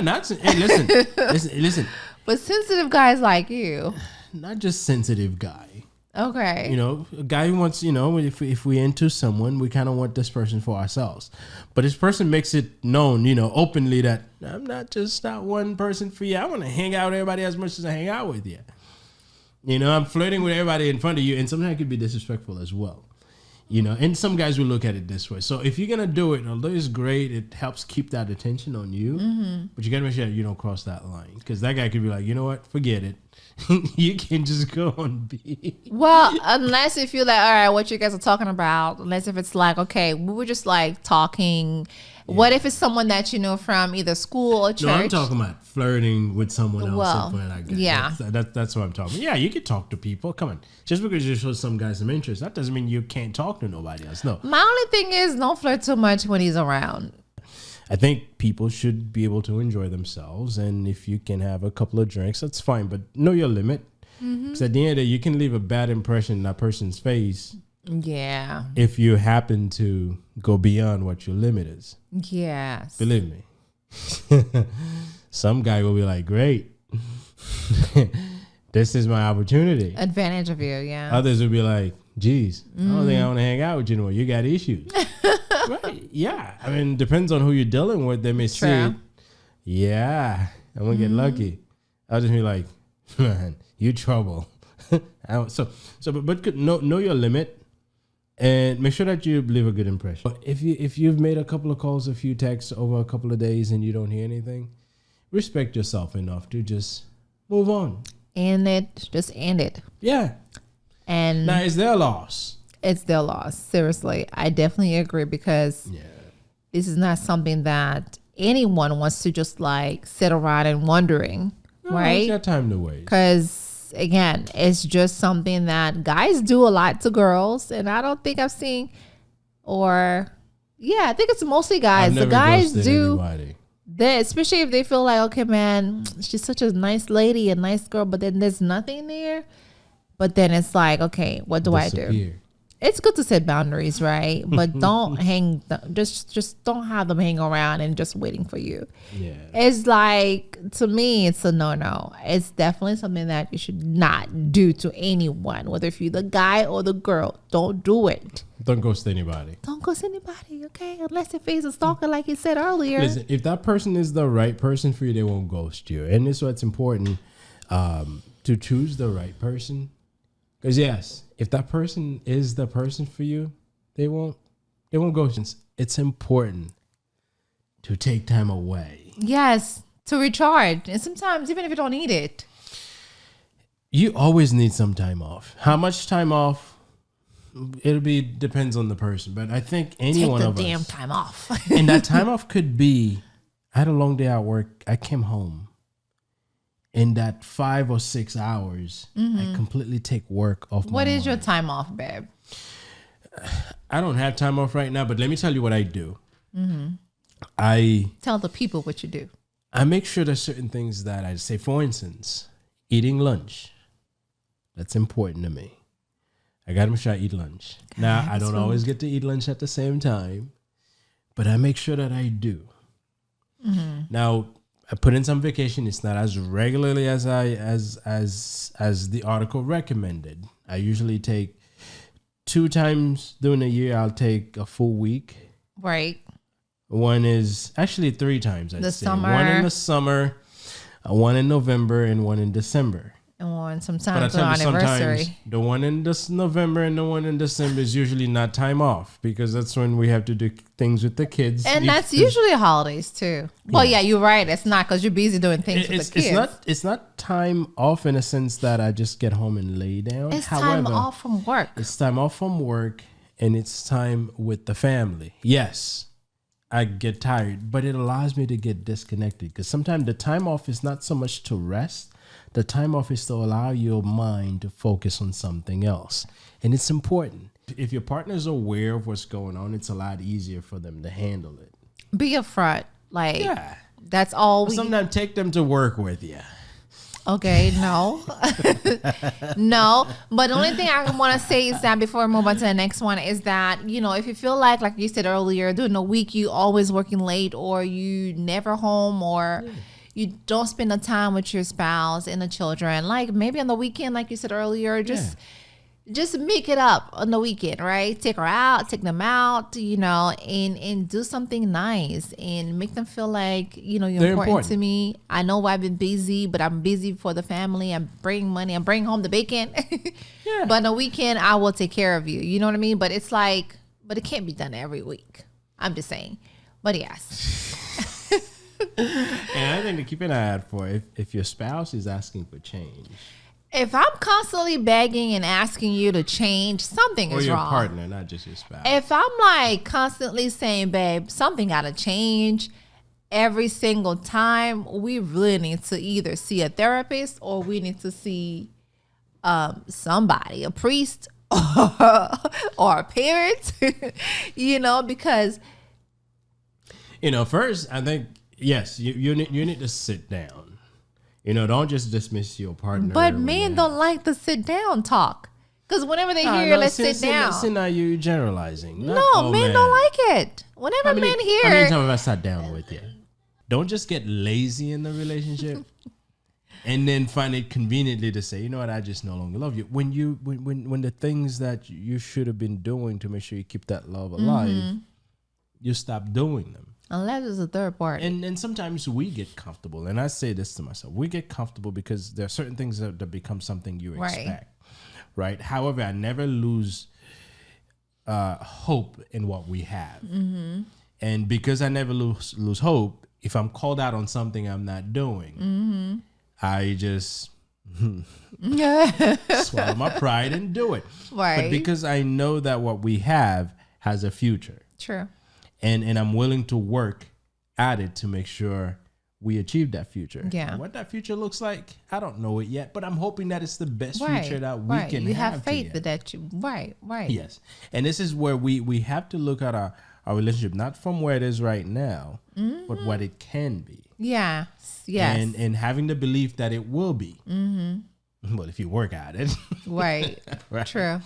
Listen. But sensitive guys like you. Not just sensitive guy. Okay. A guy who wants, if we're into someone, we kind of want this person for ourselves. But this person makes it known, openly that I'm not one person for you. I want to hang out with everybody as much as I hang out with you. I'm flirting with everybody in front of you, and sometimes it could be disrespectful as well. And some guys will look at it this way. So if you're going to do it, although it's great, it helps keep that attention on you. Mm-hmm. But you got to make sure that you don't cross that line. Because that guy could be like, you know what? Forget it. You can just go on be. Well, unless if you're like, all right, what you guys are talking about. Unless if it's like, okay, we were just like talking. Yeah. What if it's someone that you know from either school or church? No, I'm talking about flirting with someone else. Well, like that. Yeah. That's what I'm talking about. Yeah, you can talk to people. Come on. Just because you show some guy some interest, that doesn't mean you can't talk to nobody else. No. My only thing is don't flirt too much when he's around. I think people should be able to enjoy themselves. And if you can have a couple of drinks, that's fine. But know your limit. Because at the end of the day, you can leave a bad impression in that person's face. Yeah. If you happen to go beyond what your limit is. Yes. Believe me. Some guy will be like, great. This is my opportunity. Advantage of you, yeah. Others will be like, geez, I don't think I want to hang out with you anymore. You got issues. Right. Yeah. I mean, depends on who you're dealing with. They may say, yeah, I'm going to get lucky. I'll just be like, man, you trouble. But know your limit. And make sure that you leave a good impression. If you've made a couple of calls, a few texts over a couple of days and you don't hear anything, respect yourself enough to just move on. Just end it. Yeah. And now it's their loss. It's their loss. Seriously. I definitely agree because this is not something that anyone wants to just like sit around and wondering, right? It's got time to waste. Because again, it's just something that guys do a lot to girls, and I don't think I've seen, I think it's mostly guys. The guys do that, especially if they feel like, okay, man, she's such a nice lady, a nice girl, but then there's nothing there. But then it's like, okay, what do I do? It's good to set boundaries, right? But don't just don't have them hang around and just waiting for you. Yeah. It's like, to me, it's a no. It's definitely something that you should not do to anyone, whether if you're the guy or the girl. Don't do it. Don't ghost anybody. Don't ghost anybody, okay? Unless your face is stalker, like you said earlier. Listen, if that person is the right person for you, they won't ghost you. And this is what's important, to choose the right person. Because yes, if that person is the person for you, they won't ghost. It's important to take time away. Yes, to recharge. And sometimes even if you don't need it. You always need some time off. How much time off? Depends on the person. But I think any one of us. Take the damn time off. And that time off could be, I had a long day at work. I came home. In that 5 or 6 hours, I completely take work off my What is mind. your time off, babe? I don't have time off right now, but let me tell you what I do. I tell the people what you do. I make sure there's certain things that I say. For instance, eating lunch. That's important to me. I got to make sure I eat lunch. Now, I don't always get to eat lunch at the same time, but I make sure that I do. Now, I put in some vacation. It's not as regularly as the article recommended. I usually take 2 times during a year. I'll take a full week. Right. One is actually 3 times. I'd say. Summer. One in the summer, one in November, and one in December. And one sometimes on anniversary. The one in this November and the one in December is usually not time off because that's when we have to do things with the kids. And that's usually holidays too. Well, yeah, you're right. It's not because you're busy doing things with the kids. It's not time off in a sense that I just get home and lay down. It's time off from work. It's time off from work and it's time with the family. Yes, I get tired, but it allows me to get disconnected because sometimes the time off is not so much to rest. The time off is to allow your mind to focus on something else. And it's important. If your partner's aware of what's going on, it's a lot easier for them to handle it. Be upfront. Like, that's all we... Sometimes take them to work with you. Okay, no. No. But the only thing I want to say is that before we move on to the next one is that, you know, if you feel like you said earlier, during the week you always working late or you never home or... You don't spend the time with your spouse and the children. Like maybe on the weekend, like you said earlier, just make it up on the weekend, right? Take her out, take them out, you know, and do something nice and make them feel like, you know, you're important to me. I know I've been busy, but I'm busy for the family. I'm bringing money. I'm bringing home the bacon. But on the weekend, I will take care of you. You know what I mean? But it's like, but it can't be done every week. I'm just saying. But yes. And I think to keep an eye out for if your spouse is asking for change. If I'm constantly begging and asking you to change, something is wrong. Or your partner, not just your spouse. If I'm like constantly saying, babe, something got to change every single time, we really need to either see a therapist or we need to see somebody, a priest or a parent, you know, because... You know, first, I think... Yes, you need to sit down. You know, don't just dismiss your partner. But men don't like the sit down talk. Because whenever they hear, let's sit down. See, now you're generalizing. Men don't like it. Whenever men hear... How many times have I sat down with you? Don't just get lazy in the relationship and then find it conveniently to say, you know what, I just no longer love you. When the things that you should have been doing to make sure you keep that love alive, you stop doing them. Unless it's a third party. And sometimes we get comfortable. And I say this to myself. We get comfortable because there are certain things that become something you expect. Right? However, I never lose hope in what we have. And because I never lose hope, if I'm called out on something I'm not doing, I just swallow my pride and do it. Right. But because I know that what we have has a future. True. And I'm willing to work at it to make sure we achieve that future. Yeah. And what that future looks like, I don't know it yet, but I'm hoping that it's the best future that we can have. You have faith that you, right. Yes. And this is where we have to look at our relationship, not from where it is right now, but what it can be. Yeah. Yes. And having the belief that it will be. Well, if you work at it. Right. Right. True.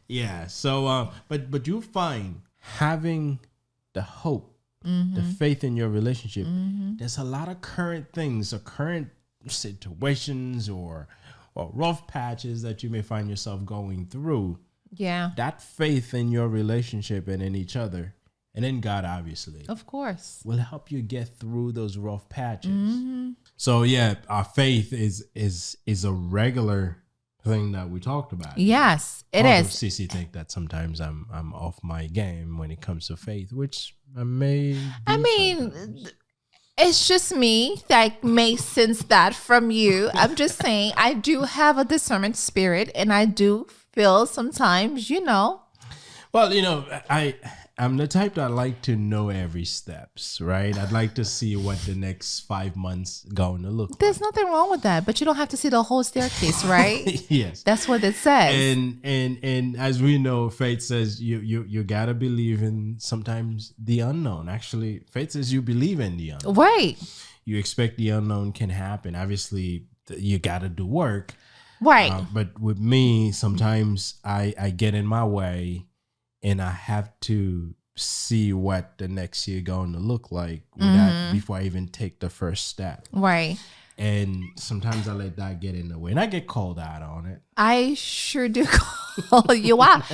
Yeah. So, but you find having the hope, the faith in your relationship, there's a lot of current things or current situations or rough patches that you may find yourself going through. Yeah. That faith in your relationship and in each other, and in God, obviously, Of course. will help you get through those rough patches. So yeah, our faith is a regular thing that we talked about. Yes, it is. CC think that sometimes I'm off my game when it comes to faith, which I may. I mean, it's just me that may sense that from you. I'm just saying, I do have a discernment spirit, and I do feel sometimes, Well, I'm the type that like to know every steps, right? I'd like to see what the next 5 months going to look There's nothing wrong with that, but you don't have to see the whole staircase, right? like. Yes. That's what it says. And as we know, faith says you gotta believe in sometimes the unknown. Actually, faith says you believe in the unknown. Right. You expect the unknown can happen. Obviously, you gotta do work. Right. But with me, sometimes I get in my way, and I have to see what the next year going to look like before I even take the first step. Right. And sometimes I let that get in the way, and I get called out on it. I sure do call you out.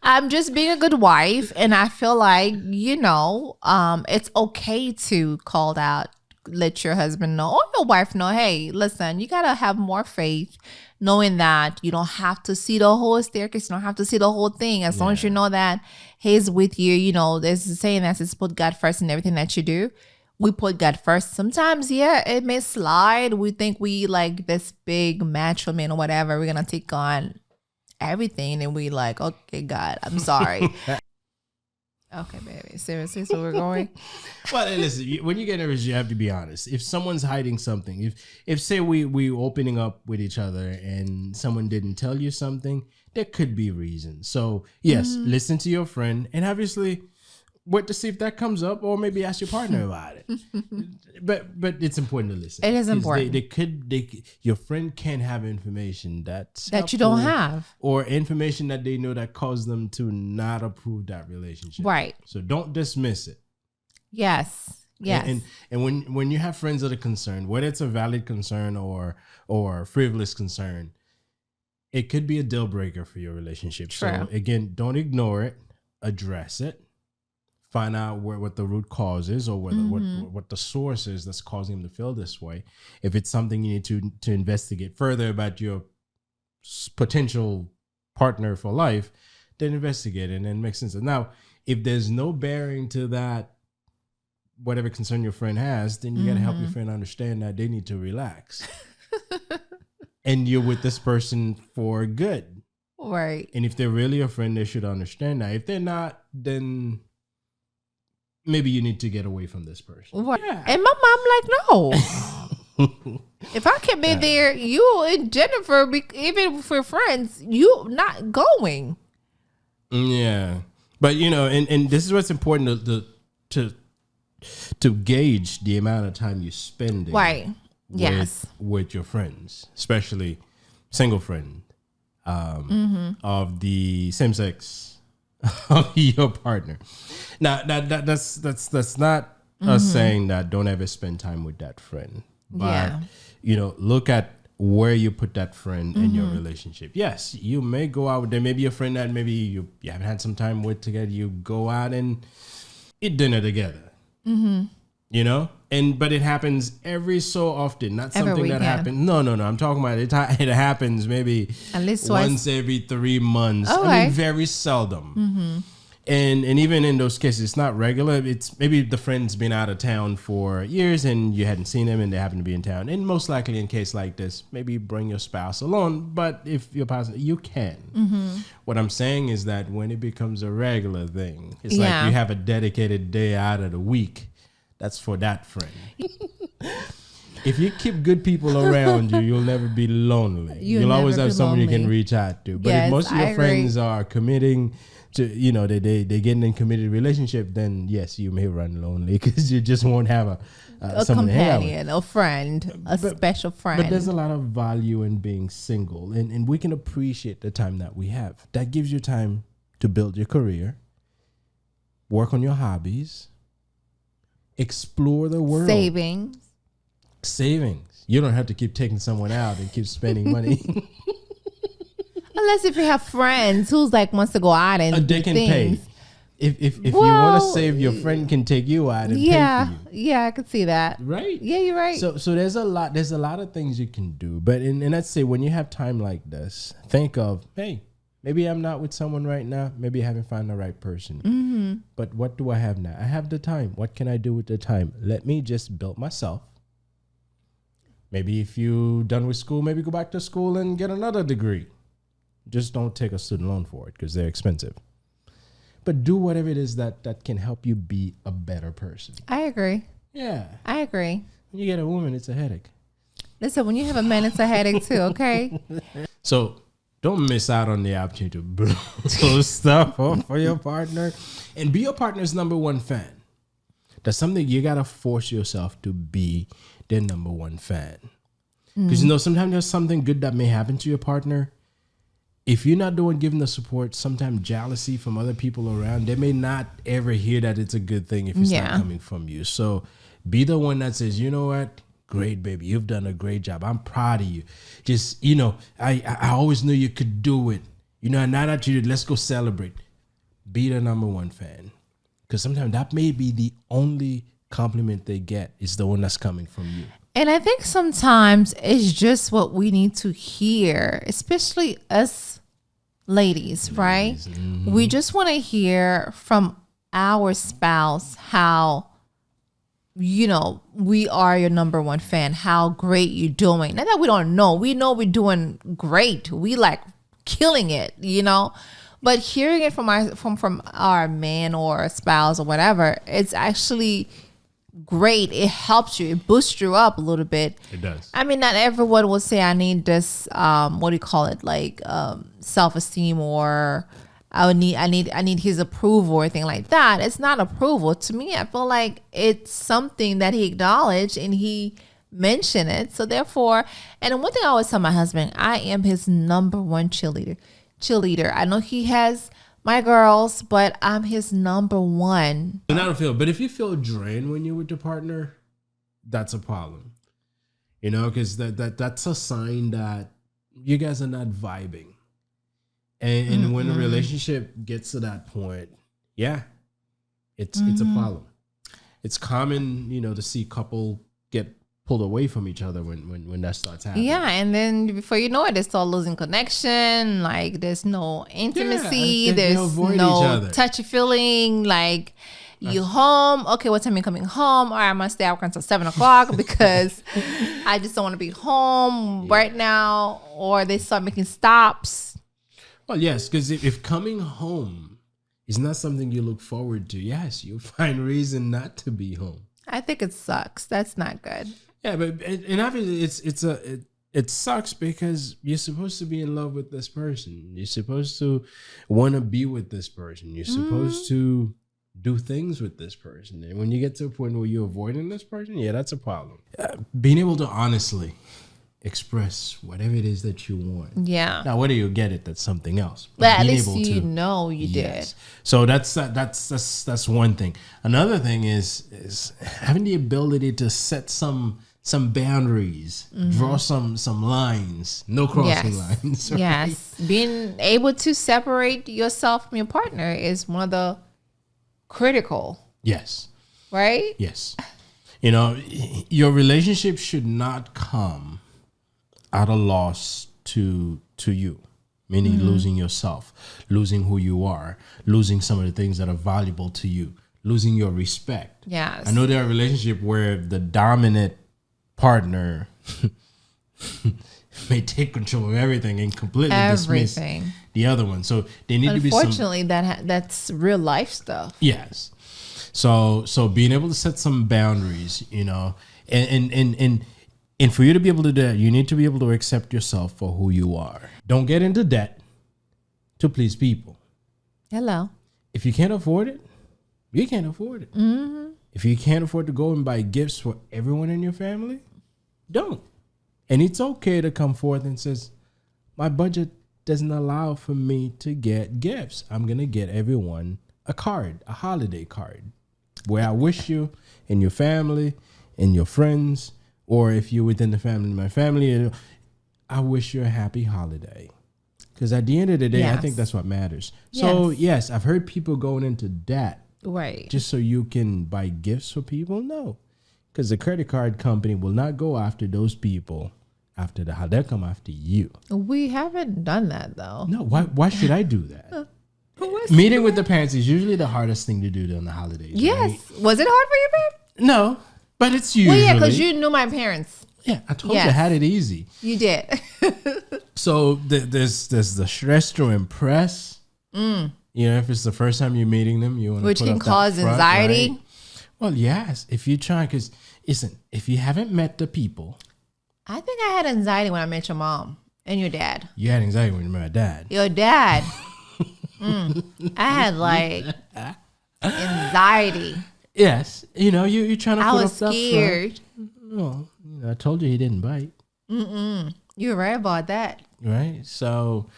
I'm just being a good wife, and I feel like, it's okay to call out, let your husband know or your wife know, hey, listen, you got to have more faith, knowing that you don't have to see the whole staircase, you don't have to see the whole thing. As long as you know that he's with you, there's a saying that says put God first in everything that you do. We put God first. Sometimes, it may slide. We think we like this big macho man or whatever. We're going to take on everything. And we like, okay, God, I'm sorry. Okay, baby. Seriously, so we're going? Well, listen, when you get nervous, you have to be honest. If someone's hiding something, if say we opening up with each other and someone didn't tell you something, there could be reasons. So, yes, listen to your friend, and obviously wait to see if that comes up, or maybe ask your partner about it. But it's important to listen. It is important. Your friend can have information that you don't have, or information that they know that caused them to not approve that relationship. Right. So don't dismiss it. Yes. Yes. And when you have friends that are concerned, whether it's a valid concern or a frivolous concern, it could be a deal breaker for your relationship. True. So again, don't ignore it. Address it. Find out what the root cause is, or what the source is that's causing them to feel this way. If it's something you need to investigate further about your potential partner for life, then investigate it and then make sense of it. Now, if there's no bearing to that, whatever concern your friend has, then you got to help your friend understand that they need to relax. And you're with this person for good. Right. And if they're really a friend, they should understand that. If they're not, then maybe you need to get away from this person. Right. Yeah. And my mom like, no. If I can be there, you and Jennifer, even for friends, you not going. Yeah. But, and this is what's important to gauge the amount of time you spend right. with your friends, especially single friend of the same sex of your partner. Now that's not us saying that don't ever spend time with that friend, but look at where you put that friend in your relationship. Yes, you may go out with them. Maybe a friend that maybe you haven't had some time with together. You go out and eat dinner together. You know, but it happens every so often. Not Every something that weekend. happens. No. I'm talking about it happens maybe At least once every 3 months. Okay. I mean, very seldom. And even in those cases, it's not regular. It's maybe the friend's been out of town for years and you hadn't seen them and they happen to be in town. And most likely in a case like this, maybe bring your spouse along. But if you're possible, you can. What I'm saying is that when it becomes a regular thing, it's like you have a dedicated day out of the week. That's for that friend. If you keep good people around you, you'll never be lonely. You'll always have someone you can reach out to. But if most of your friends are committing to, they getting in committed relationship, then yes, you may run lonely because you just won't have a companion, a friend, special friend. But there's a lot of value in being single, and we can appreciate the time that we have. That gives you time to build your career, work on your hobbies, explore the world. Savings. You don't have to keep taking someone out and keep spending money. Unless if you have friends who's like wants to go out and they can pay. If you want to save, your friend can take you out and pay for you. Yeah, I could see that. Right? Yeah, you're right. So there's a lot of things you can do. But and I'd say when you have time like this, think of, hey, maybe I'm not with someone right now. Maybe I haven't found the right person. But what do I have now? I have the time. What can I do with the time? Let me just build myself. Maybe if you're done with school, maybe go back to school and get another degree. Just don't take a student loan for it because they're expensive. But do whatever it is that can help you be a better person. I agree. Yeah. I agree. When you get a woman, it's a headache. Listen, when you have a man, it's a headache too, okay? So don't miss out on the opportunity to blow stuff off for your partner. And be your partner's number one fan. That's something you got to force yourself to be their number one fan. Because, sometimes there's something good that may happen to your partner. If you're not the one giving the support, sometimes jealousy from other people around, they may not ever hear that it's a good thing if it's not coming from you. So be the one that says, you know what? Great, baby. You've done a great job. I'm proud of you. Just, I always knew you could do it. Now that you did, let's go celebrate. Be the number one fan. Because sometimes that may be the only compliment they get is the one that's coming from you. And I think sometimes it's just what we need to hear, especially us ladies, right? Mm-hmm. We just want to hear from our spouse how, we are your number one fan, how great you're doing. Not that we don't know. We know we're doing great. We like killing it, But hearing it from our man or a spouse or whatever, it's actually great. It helps you. It boosts you up a little bit. It does. I mean, not everyone will say I need this. What do you call it? Like self-esteem, or I need his approval or anything like that. It's not approval to me. I feel like it's something that he acknowledged and he mentioned it. So therefore, and one thing I always tell my husband, I am his number one cheerleader. I know he has my girls, but I'm his number one. And I don't feel, but if you feel drained when you're with your partner, that's a problem. Because that's a sign that you guys are not vibing. And when a relationship gets to that point, it's a problem. It's common, to see couple get pulled away from each other when that starts happening. Yeah, and then before you know it, they start losing connection. Like there's no intimacy, there's no touchy feeling. Like you home, okay, what time are you coming home? All right, I'm gonna stay out until 7:00 because I just don't want to be home right now. Or they start making stops. Well, yes, because if coming home is not something you look forward to, yes, you'll find reason not to be home. I think it sucks. That's not good. Yeah, but and obviously it sucks because you're supposed to be in love with this person. You're supposed to want to be with this person. You're supposed to do things with this person. And when you get to a point where you're avoiding this person, that's a problem. Being able to honestly express whatever it is that you want. Yeah. Now, whether you get it, that's something else. But at least you did. So that's one thing. Another thing is having the ability to set some boundaries, draw some lines, no crossing lines. Right? Yes. Being able to separate yourself from your partner is one of the critical. Yes. Right? Yes. You know, your relationship should not come at a loss to you, meaning losing yourself, losing who you are, losing some of the things that are valuable to you, losing your respect. Yes. I know there are relationships where the dominant partner may take control of everything and completely dismiss the other one. So they need to be unfortunately that's real life stuff. Yes. So being able to set some boundaries, you know, and for you to be able to do that, you need to be able to accept yourself for who you are. Don't get into debt to please people. Hello. If you can't afford it, you can't afford it. Mm-hmm. If you can't afford to go and buy gifts for everyone in your family, don't. And it's okay to come forth and says, my budget doesn't allow for me to get gifts. I'm going to get everyone a card, a holiday card, where I wish you and your family and your friends, or if you're within the family, my family, I wish you a happy holiday. Because at the end of the day, I think that's what matters. So, yes, I've heard people going into debt. Right. Just so you can buy gifts for people? No. Because the credit card company will not go after those people after the holiday. They'll come after you. We haven't done that, though. No, why should I do that? Meeting with the parents is usually the hardest thing to do during the holidays. Yes. Right? Was it hard for you, babe? No, but it's usually. Well, yeah, because you knew my parents. Yeah, I told you I had it easy. You did. So there's the stress to impress. You know, if it's the first time you're meeting them, you want to which can cause anxiety. Right? Well, yes, if you try, because listen, if you haven't met the people. I think I had anxiety when I met your mom and your dad. You had anxiety when you met my dad. Your dad. I had like anxiety. Yes, you know, you're trying to. I was scared. Well, you know, I told you he didn't bite. You were right about that. Right. So,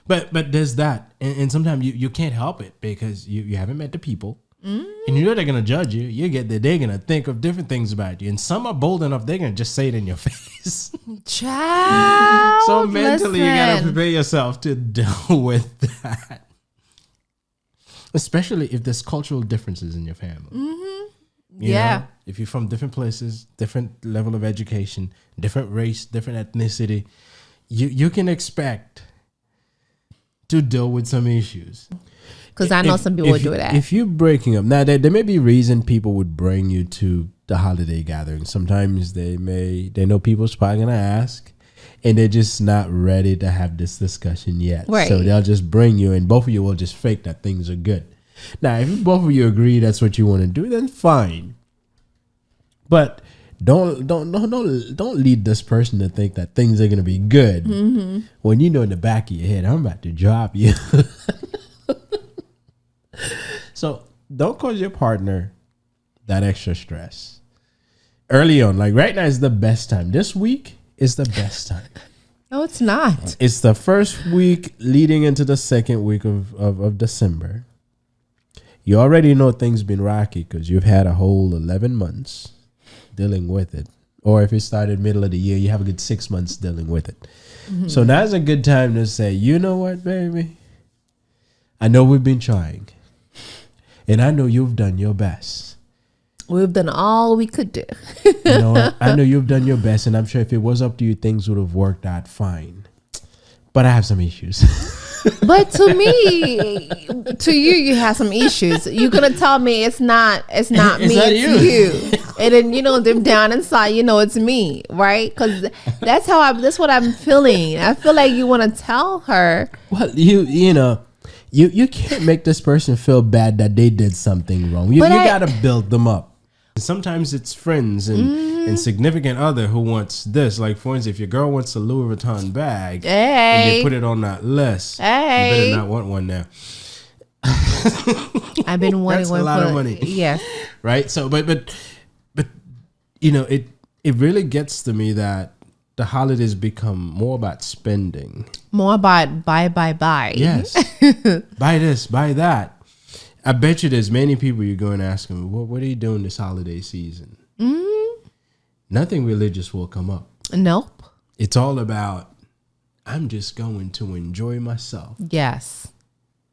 but there's that, and sometimes you can't help it because you haven't met the people, and you know they're gonna judge you. You get that they're gonna think of different things about you, and some are bold enough they're gonna just say it in your face. Child. So mentally, you gotta prepare yourself to deal with that, especially if there's cultural differences in your family. You know, if you're from different places, different level of education, different race, different ethnicity, you can expect to deal with some issues. Because I know some people would do that. If you're breaking up, now there may be reason people would bring you to the holiday gathering. Sometimes they know people's probably gonna ask, and they're just not ready to have this discussion yet. Right. So they'll just bring you, and both of you will just fake that things are good. Now, if both of you agree that's what you want to do, then fine. But don't lead this person to think that things are gonna be good when you know in the back of your head, I'm about to drop you. So don't cause your partner that extra stress early on. Like right now is the best time. This week is the best time. No, it's not. It's the first week leading into the second week of December. You already know things been rocky because you've had a whole 11 months dealing with it. Or if it started middle of the year, you have a good 6 months dealing with it. So now's a good time to say, you know what, baby? I know we've been trying. And I know you've done your best. We've done all we could do. You know what? I know you've done your best. And I'm sure if it was up to you, things would have worked out fine. But I have some issues. But to me, to you have some issues. You're gonna tell me it's not me, it's you. And then deep down inside, it's me, right? Because that's what I'm feeling. I feel like you want to tell her. Well, you can't make this person feel bad that they did something wrong. You gotta build them up. Sometimes it's friends and significant other who wants this. Like, for instance, if your girl wants a Louis Vuitton bag and you put it on that list, you better not want one now. I've been wanting That's one. a lot of money. Yeah. Right? So, but it really gets to me that the holidays become more about spending. More about buy. Yes. Buy this, buy that. I bet you there's many people you're going to ask them, what are you doing this holiday season? Nothing religious will come up. Nope. It's all about, I'm just going to enjoy myself. Yes.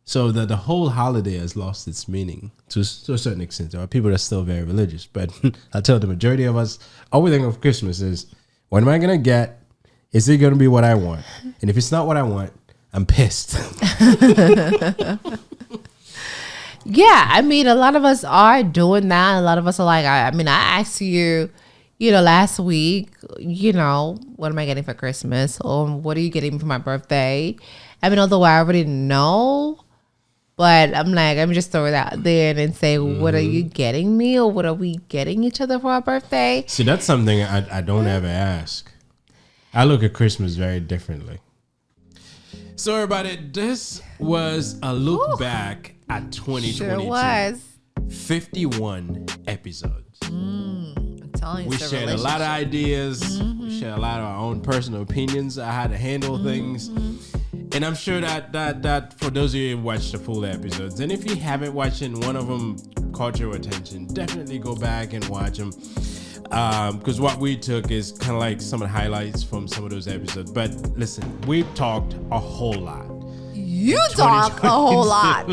So the whole holiday has lost its meaning to a certain extent. There are people that are still very religious, but I tell the majority of us, all we think of Christmas is, what am I going to get? Is it going to be what I want? And if it's not what I want, I'm pissed. Yeah, I mean, a lot of us are doing that. A lot of us are like, I asked you, last week, what am I getting for Christmas? Or what are you getting for my birthday? I mean, although I already know, but I'm like, let me just throw it out there and say, what are you getting me? Or what are we getting each other for our birthday? See, that's something I don't ever ask. I look at Christmas very differently. So everybody, this was a look back at 2022. Sure was. 51 episodes. I'm telling you, we shared a lot of ideas. We shared a lot of our own personal opinions on how to handle things. And I'm sure that for those of you who watched the full episodes, and if you haven't watched it and one of them caught your attention, definitely go back and watch them. Because what we took is kind of like some of the highlights from some of those episodes. But listen, we've talked a whole lot. You talk a whole lot.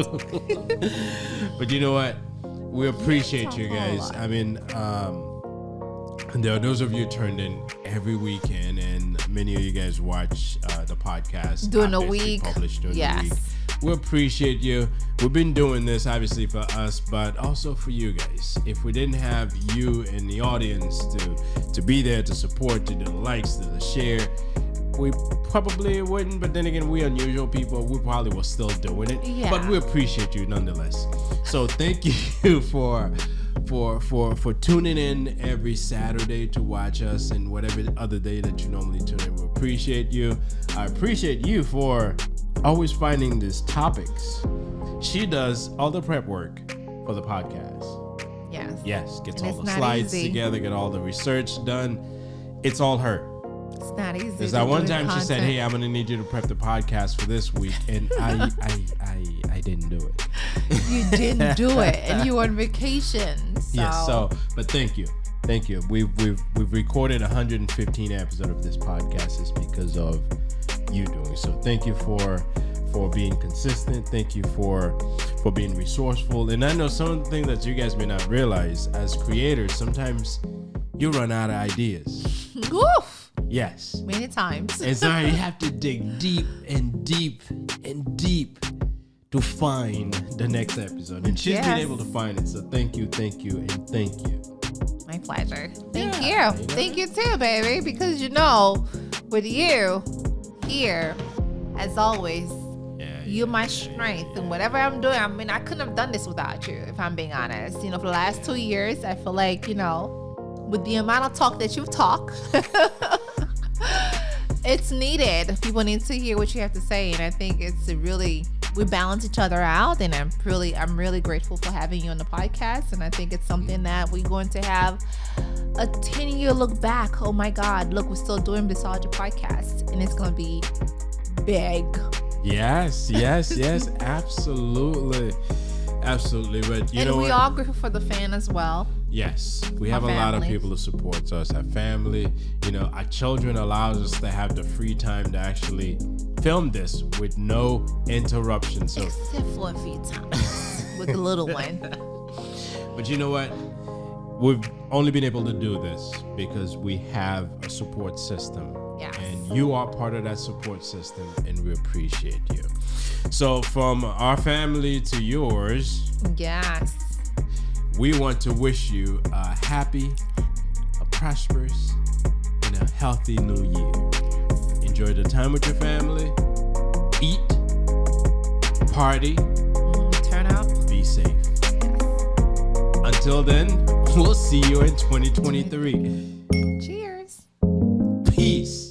But you know what? We appreciate you guys. I mean, there are those of you tuned in every weekend, and many of you guys watch the podcast during the week. Published during the week. We appreciate you. We've been doing this obviously for us, but also for you guys. If we didn't have you in the audience to be there to support, to do the likes, to the share, we probably wouldn't. But then again, we unusual people. We probably were still doing it. Yeah. But we appreciate you nonetheless. So thank you for tuning in every Saturday to watch us, and whatever other day that you normally tune in. We appreciate you. I appreciate you for always finding these topics. She does all the prep work for the podcast. Yes, gets all the slides together, get all the research done. It's all her. It's not easy. There's that one time she said, "Hey, I'm gonna need you to prep the podcast for this week," and I didn't do it. You didn't do it, and you were on vacation. So. Yes. But thank you. We've recorded 115 episodes of this podcast. It's because of you doing so. Thank you for being consistent. Thank you for being resourceful. And I know something that you guys may not realize as creators, sometimes you run out of ideas. Oof. Yes. Many times. And so you have to dig deep and deep and deep to find the next episode. And she's been able to find it. So thank you, and thank you. My pleasure. Thank you. Thank you too, baby. Because with you here, as always, you're my strength. And whatever I'm doing, I mean, I couldn't have done this without you, if I'm being honest. For the last 2 years, I feel like, with the amount of talk that you've talked, it's needed. People need to hear what you have to say. And I think we balance each other out. And I'm really grateful for having you on the podcast. And I think it's something that we're going to have a 10-year look back. Oh my God, look, we're still doing Blissology podcast, and it's going to be big. Yes, absolutely. But you know what? And we are grateful for the fan as well. Yes, we have a lot of people who support us, our family. Our children allows us to have the free time to actually film this with no interruption. So except for a few times with the little one. But you know what? We've only been able to do this because we have a support system. Yes. And you are part of that support system, and we appreciate you. So from our family to yours, yes, we want to wish you a happy, a prosperous, and a healthy new year. Enjoy the time with your family. Eat, party, turn out, be safe. Until then, we'll see you in 2023. Cheers. Peace.